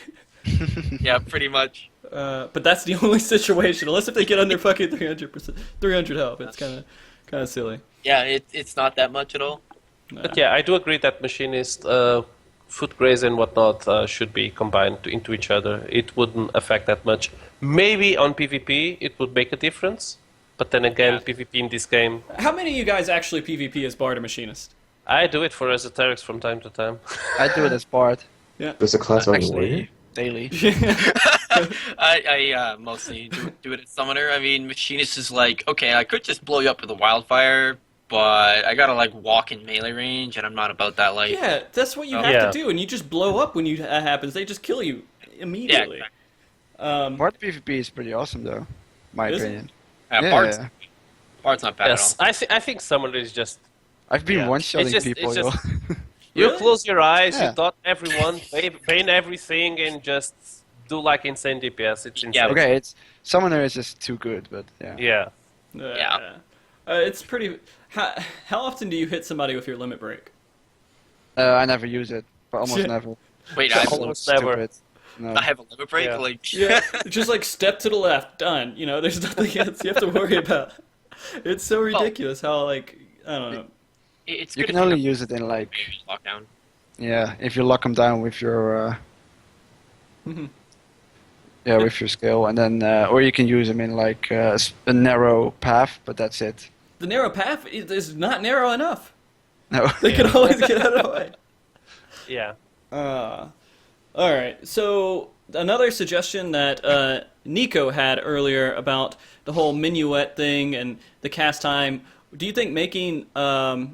yeah, pretty much. But that's the only situation, unless if they get under fucking 300 health. It's kind of silly. Yeah, it's not that much at all. But yeah, I do agree that Machinist, foot graze and whatnot should be combined into each other. It wouldn't affect that much. Maybe on PvP it would make a difference, but then again, Yeah. PvP in this game, How many of you guys actually PvP as Bard or Machinist? I do it for esoterics from time to time. I do it as Bard There's a class on the warrior. daily. I mostly do it as Summoner. I mean, Machinist is like, okay, I could just blow you up with a wildfire, but I gotta like walk in melee range, and I'm not about that life. Yeah, that's what you Oh. have Yeah. to do, and you just blow up when that happens. They just kill you immediately. exactly. Bard PvP is pretty awesome though, my Is it? opinion. Yeah, Bard's not bad Yes, at all. I think Summoner is just I've been Yeah. one-shotting It's just- people, it's yo. just- you Really? close your eyes, Yeah. you dot everyone, bane everything, and just do like insane DPS. It's insane. Yeah, Okay, it's Summoner is just too good, but yeah. Yeah. Yeah. It's pretty. How often do you hit somebody with your limit break? I never use it, but almost Shit. never. Wait, I have, Almost never. Stupid. No. I have a limit break. Yeah. Like, Yeah, just like step to the left, done. You know, there's nothing else you have to worry about. It's so ridiculous how like I don't know. it's You good can if only have use it in like, lockdown. yeah, if you lock them down with your, Mhm. yeah, with your skill, and then, or you can use them in like a narrow path, but that's it. The narrow path is not narrow enough. No. They can always get out of the way. Yeah. All right. So another suggestion that Nico had earlier about the whole minuet thing and the cast time. Do you think making, well,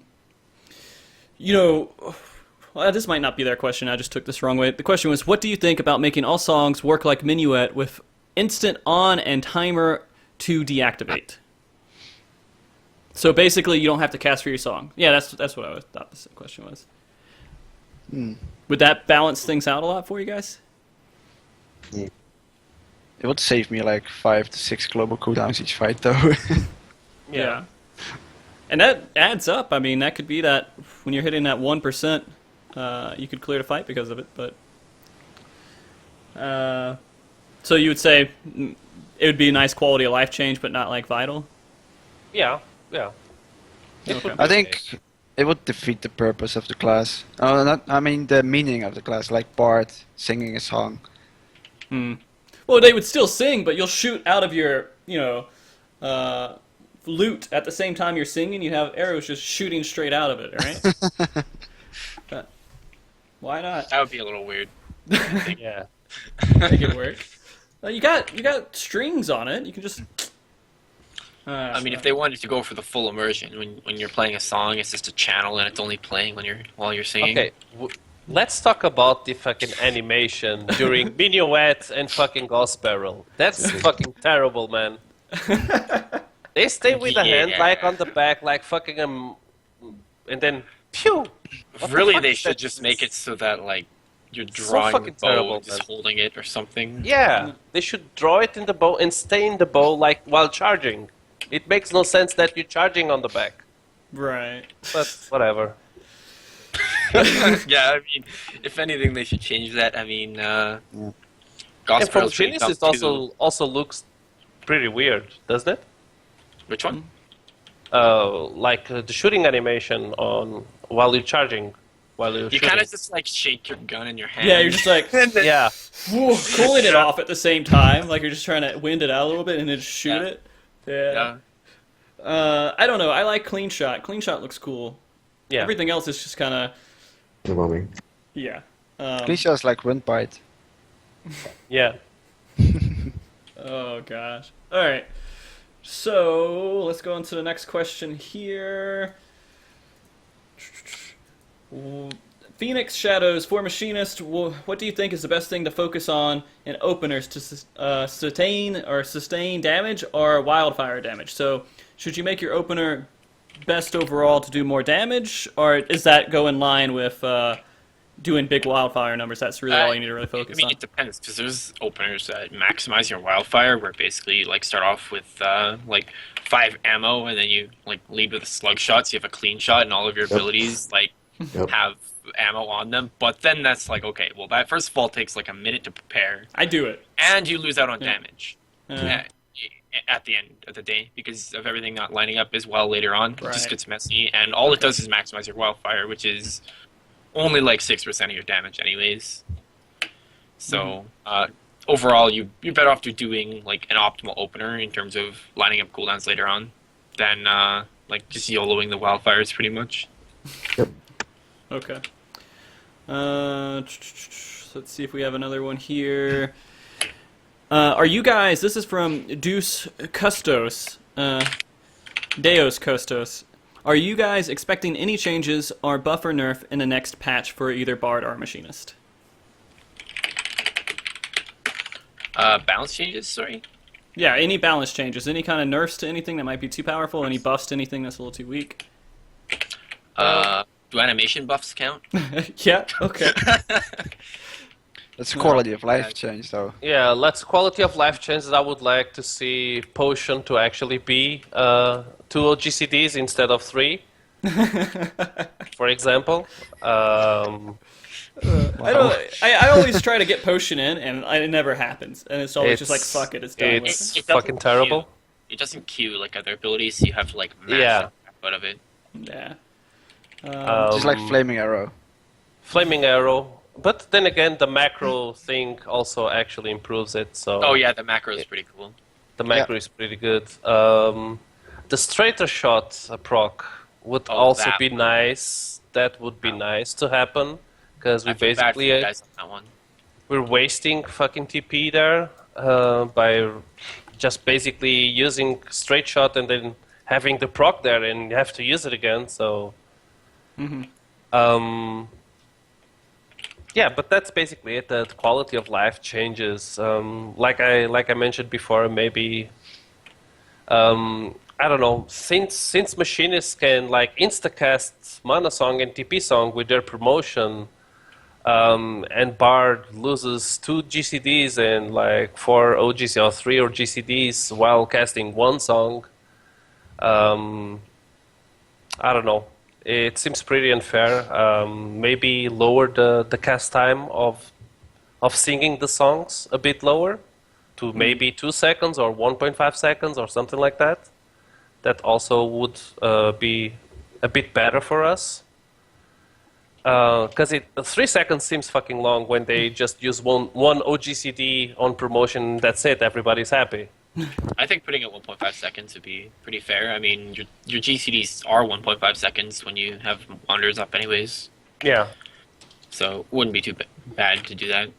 this might not be their question. I just took this wrong way. The question was, what do you think about making all songs work like minuet with instant on and timer to deactivate? So basically, you don't have to cast for your song. Yeah, that's what I thought the question was. Would that balance things out a lot for you guys? It would save me like 5 to 6 global cooldowns each fight, though. Yeah. And that adds up. I mean, that could be that when you're hitting that 1%, you could clear the fight because of it. But so you would say it would be a nice quality of life change, but not like vital. Yeah. Yeah. Okay. I think it would defeat the purpose of the class. I mean the meaning of the class, like Bard singing a song. Well, they would still sing, but you'll shoot out of your, lute at the same time you're singing. You have arrows just shooting straight out of it, right? But why not? That would be a little weird. Yeah. Make it work. You got strings on it. You can just. I mean, if they wanted to go for the full immersion, when you're playing a song, it's just a channel and it's only playing while you're singing. Okay. Let's talk about the fucking animation during minuet and fucking Gauss barrel. That's fucking terrible, man. They stay with the hand like on the back, like fucking and then pew. What the Really, fuck they is should that? just make it so that like you're So drawing the fucking bow, terrible, and just man. holding it or something. Yeah, they should draw it in the bow and stay in the bow like while charging. It makes no sense that you're charging on the back, Right. but whatever. Yeah, I mean, if anything, they should change that. I mean, And Gospel's from pretty Machinist, tough it too. also looks pretty weird, doesn't it? Which one? Like the shooting animation on while you're charging, while you're You shooting. kind of just like shake your gun in your hand. Yeah, you're just like Yeah, cooling it off at the same time, like you're just trying to wind it out a little bit and then just shoot Yeah. it. Yeah. Yeah. I don't know. I like clean shot. Clean shot looks cool. yeah. Everything else is just kind of Underwhelming. yeah. Please just like wind bite. Yeah. Oh gosh. All right. So let's go on to the next question here. Phoenix Shadows for Machinist. What do you think is the best thing to focus on in openers to sustain damage or wildfire damage? So should you make your opener best overall to do more damage, or is that go in line with doing big wildfire numbers? That's really all you need to really focus I mean, on. it depends, because there's openers that maximize your wildfire, where basically you like start off with like 5 ammo, and then you like lead with a slug shot, so you have a clean shot, and all of your abilities like Yep. have ammo on them. But then that's like, okay, well that first of all takes like a minute to prepare, I do it. and you lose out on Yeah. damage Uh, at the end of the day because of everything not lining up as well later on. It Right. just gets messy, and all it does is maximize your wildfire, which is only like 6% of your damage anyways. So overall, you're better off to doing like an optimal opener in terms of lining up cooldowns later on than like just YOLOing the wildfires pretty much. Okay. Let's see if we have another one here. Are you guys? This is from Deus Custos. Deus Custos. Are you guys expecting any changes or buff or nerf in the next patch for either Bard or Machinist? Balance changes, sorry? Yeah, any balance changes, any kind of nerfs to anything that might be too powerful, any buffs to anything that's a little too weak. Do animation buffs count? Yeah. Okay. That's quality of life change, though. Yeah, let's quality of life changes. I would like to see potion to actually be 2 OGCDs instead of 3, for example. I always try to get potion in, and it never happens. And it's always just like, fuck it, it's done with. It's It doesn't fucking terrible. It doesn't queue like other abilities, so you have to like mash Yeah. the crap out of it. Yeah. Just like flaming arrow. Flaming arrow. But then again, the macro thing also actually improves it. So Oh yeah, the macro is pretty cool. the macro is pretty good. The straighter shot proc would Oh, also that be one. nice. That would be nice to happen because we I feel bad for basically you guys on that one. we're wasting fucking TP there by just basically using straight shot and then having the proc there, and you have to use it again. So, yeah, but that's basically it. The quality of life changes. Like I mentioned before, maybe I don't know. Since machinists can like instacast Mana Song and TP Song with their promotion. And Bard loses 2 GCDs and like 4 OGC or 3 or GCDs while casting 1 song. I don't know. It seems pretty unfair. Maybe lower the cast time of singing the songs a bit lower to maybe 2 seconds or 1.5 seconds or something like that. That also would be a bit better for us. Because 3 seconds seems fucking long when they just use one OGCD on promotion. That's it. Everybody's happy. I think putting it 1.5 seconds would be pretty fair. I mean, your GCDs are 1.5 seconds when you have wanders up anyways. Yeah. So it wouldn't be too bad to do that.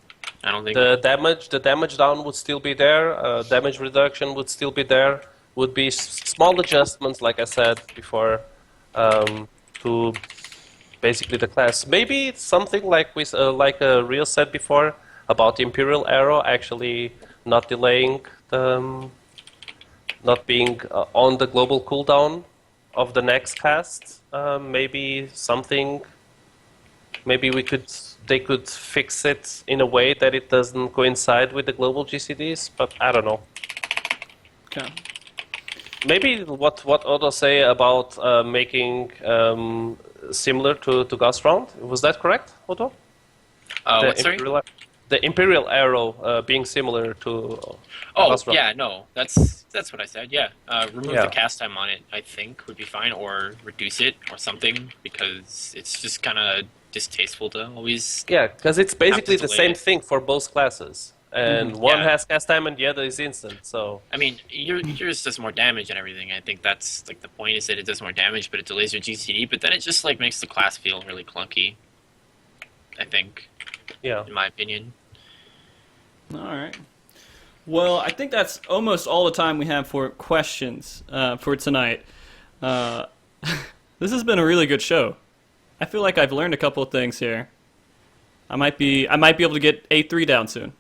I don't think. The damage down would still be there. Damage reduction would still be there. Would be small adjustments, like I said before, to basically the class. Maybe it's something like Rioszz said before about the Imperial Arrow actually not delaying not being on the global cooldown of the next cast. Maybe something. Maybe they could fix it in a way that it doesn't coincide with the global GCDs, but I don't know. Okay. Maybe what Odo say about making Oh, similar to Gauss round, was that correct, Odo? What, sorry? the Imperial arrow being similar to. Oh, Osram. yeah, no, that's what I said. Yeah, remove Yeah. the cast time on it. I think would be fine, or reduce it or something, because it's just kind of distasteful to always. Yeah, because it's basically the delay same it. thing for both classes, and one Yeah. has cast time and the other is instant. So I mean, yours does more damage and everything. I think that's like the point is that it does more damage, but it delays your GCD. But then it just like makes the class feel really clunky. I think, yeah. in my opinion. All right. Well, I think that's almost all the time we have for questions for tonight. This has been a really good show. I feel like I've learned a couple of things here. I might be able to get A3 down soon.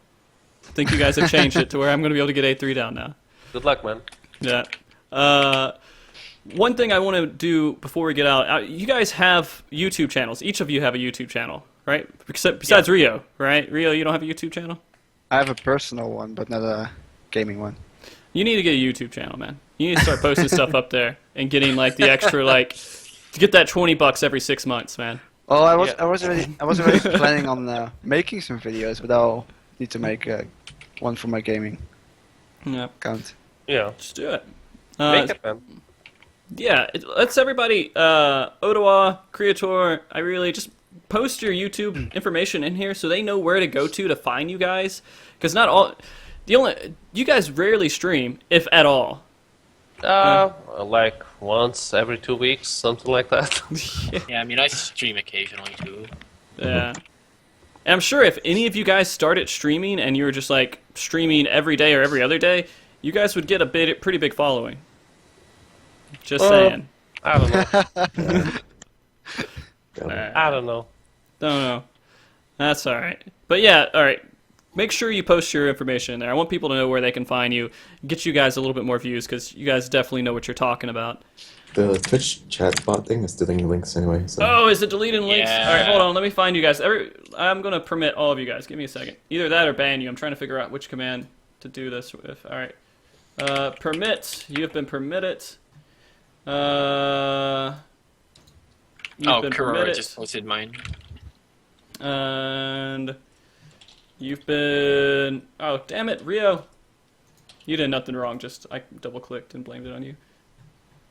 I think you guys have changed it to where I'm going to be able to get A3 down now. Good luck, man. Yeah. One thing I want to do before we get out, you guys have YouTube channels. Each of you have a YouTube channel, right? Besides Rio, right? Rio, you don't have a YouTube channel? I have a personal one, but not a gaming one. You need to get a YouTube channel, man. You need to start posting stuff up there and getting like the extra to get that $20 every 6 months, man. Well, I Yeah. was already planning on making some videos, but I'll need to make one for my gaming Yeah, account. Yeah, just do it. make it, man. Yeah, let's everybody, Odowla, Krietor, Aiurily, just post your YouTube information in here so they know where to go to find you guys. Because you guys rarely stream, if at all. Like once every 2 weeks, something like that. Yeah, I mean, I stream occasionally too. Yeah. And I'm sure if any of you guys started streaming and you were just like streaming every day or every other day, you guys would get a pretty big following. Just saying. I don't know. Alright. I don't know. Don't know. That's alright. But yeah, alright. Make sure you post your information in there. I want people to know where they can find you, get you guys a little bit more views, because you guys definitely know what you're talking about. The Twitch chat bot thing is deleting links anyway. So. Oh, is it deleting links? Yeah. Alright, hold on. Let me find you guys. I'm going to permit all of you guys. Give me a second. Either that or ban you. I'm trying to figure out which command to do this with. Alright. Permit. You have been permitted. You've been Krietor permitted. just posted mine. And you've been... Oh, damn it, Rio. You did nothing wrong, just I double-clicked and blamed it on you.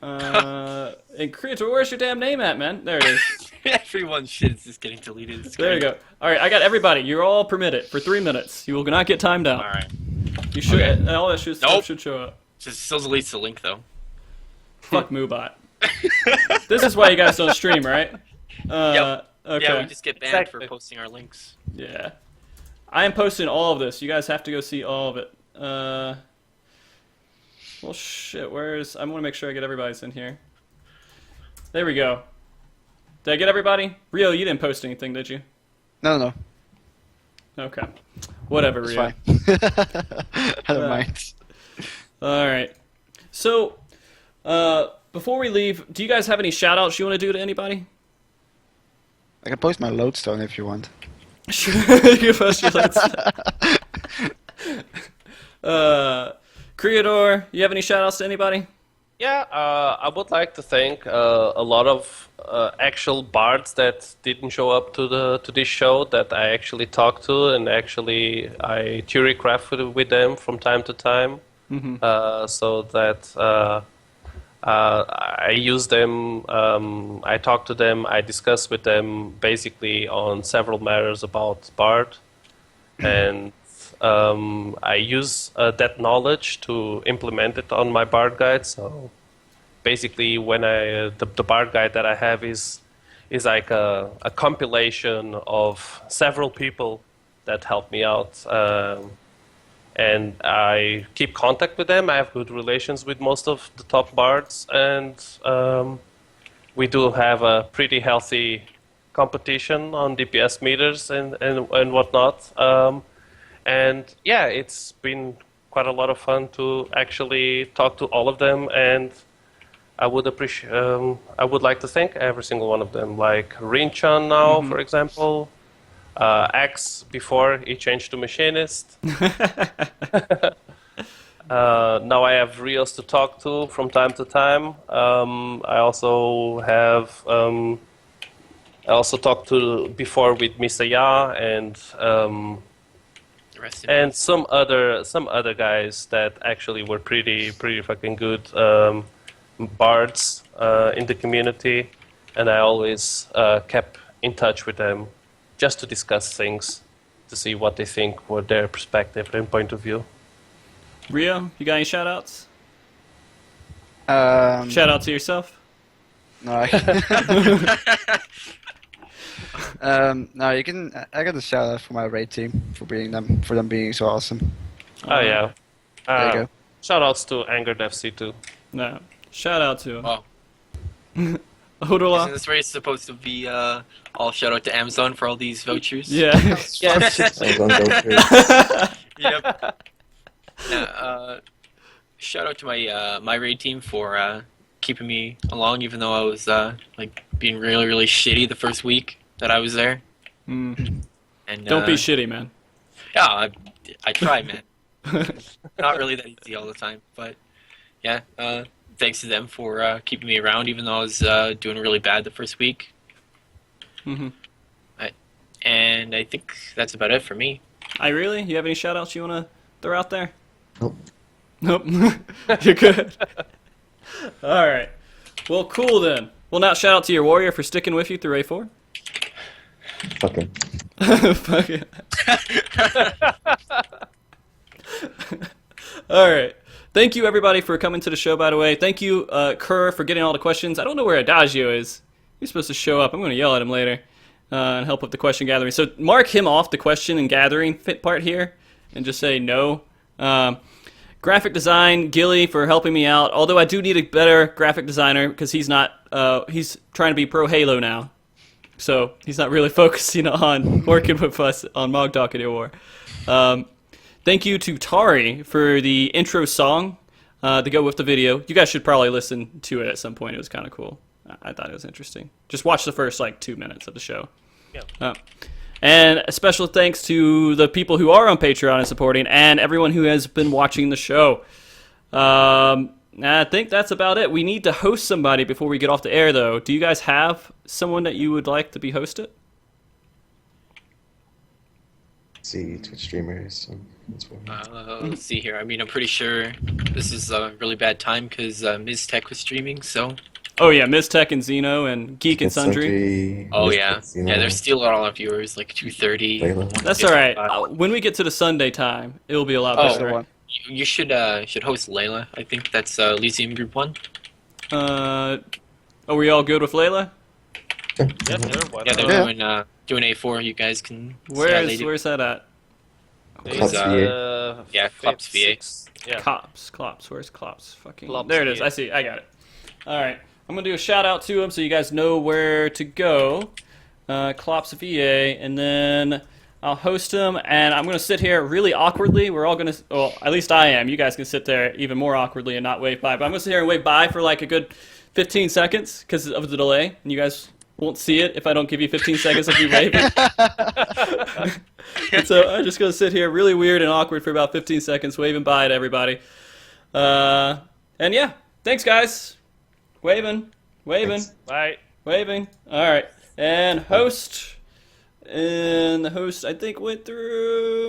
And Krietor, where's your damn name at, man? There it is. Everyone's shit is just getting deleted. It's There you great. go. Alright, I got everybody. You're all permitted for 3 minutes. You will not get timed out. Alright. You should... Okay. All that stuff Nope. should show up. Just still deletes the link though. Fuck Moobot. This is why you guys don't stream, right? Yep. Okay. Yeah, we just get banned Exactly. for posting our links. Yeah. I am posting all of this. You guys have to go see all of it. Well, shit, where's... I want to make sure I get everybody's in here. There we go. Did I get everybody? Rio, you didn't post anything, did you? No. Okay. Whatever, It's Rio. fine. I don't mind. Alright. So, before we leave, do you guys have any shout-outs you want to do to anybody? I can post my lodestone if you want. Sure, you post your lights. Krietor, you have any shout-outs to anybody? Yeah, I would like to thank a lot of actual bards that didn't show up to this show that I actually talked to, and actually I theory crafted with them from time to time, so that I use them, I talk to them, I discuss with them basically on several matters about bard, and I use that knowledge to implement it on my bard guide. So basically, when the bard guide that I have is like a compilation of several people that help me out, and I keep contact with them. I have good relations with most of the top bards, and we do have a pretty healthy competition on DPS meters and whatnot. And yeah, it's been quite a lot of fun to actually talk to all of them, and I would appreciate. I would like to thank every single one of them, like Rinchan now, for example, X before he changed to Machinist. Now I have Rioszz to talk to from time to time. I also have. I also talked to before with Mr. Ya and. Rest in and peace. some other guys that actually were pretty fucking good bards in the community, and I always kept in touch with them just to discuss things, to see what they think, what their perspective and point of view. Rio, you got any shout outs? Um, Shout out to yourself. No, no, you can. I got a shout out for my raid team for them being so awesome. Oh yeah. There you go. Shout outs to Angered FC too. No. Shout out to Wow. Odowla. Isn't this race supposed to be all shout out to Amazon for all these vouchers? Yeah. Yes. Amazon vouchers. Yep. Shout out to my raid team for keeping me along, even though I was like being really shitty the first week that I was there. Mm. And Don't be shitty, man. Yeah, I try, man. Not really that easy all the time, but yeah. Thanks to them for keeping me around, even though I was doing really bad the first week. Mm-hmm. And I think that's about it for me. Aiurily, you have any shout outs you want to throw out there? Nope. Nope. You're good. All right. Well, cool then. Well, now shout out to your warrior for sticking with you through A4. Fuck him. Fuck it. All right. Thank you, everybody, for coming to the show, by the way. Thank you, Kerr, for getting all the questions. I don't know where Adagio is. He's supposed to show up. I'm going to yell at him later and help with the question gathering. So mark him off the question and gathering part here and just say no. Graphic design, Gilly, for helping me out. Although I do need a better graphic designer because he's not. He's trying to be pro Halo now. So he's not really focusing on working with us on MogTalk anymore. Thank you to Tari for the intro song to go with the video. You guys should probably listen to it at some point. It was kind of cool. I thought it was interesting. Just watch the first 2 minutes of the show. Yeah. And a special thanks to the people who are on Patreon and supporting, and everyone who has been watching the show. I think that's about it. We need to host somebody before we get off the air, though. Do you guys have someone that you would like to be hosted? See Twitch streamers. That's what Let's see here. I mean, I'm pretty sure this is a really bad time because Ms. Tech was streaming, so... Oh, yeah, Ms. Tech and Xeno and Geek and Sundry. Oh, yeah. Yeah, they're still all our viewers, like 2:30. Layla. That's all right. When we get to the Sunday time, it'll be a lot better. one. You should host Layla. I think that's Elysium Group 1. Are we all good with Layla? Yeah, sure. Why Yeah, not? they're doing A4. You guys can see how they do. Where's that at? It's, Klops VA. Yeah, Klops VA. Yeah. Klops. Where's Klops? Fucking. Klops There it is. VA. I see. I got it. All right. I'm gonna do a shout out to him so you guys know where to go. Klops VA, and then I'll host him, and I'm gonna sit here really awkwardly. We're all gonna, well, at least I am. You guys can sit there even more awkwardly and not wave bye. But I'm gonna sit here and wave bye for like a good 15 seconds because of the delay, and you guys won't see it if I don't give you 15 seconds of me waving. And so I'm just gonna sit here really weird and awkward for about 15 seconds, waving bye to everybody. And yeah, thanks guys. Waving. Thanks. Bye. Waving. All right. And host. And the host, I think, went through.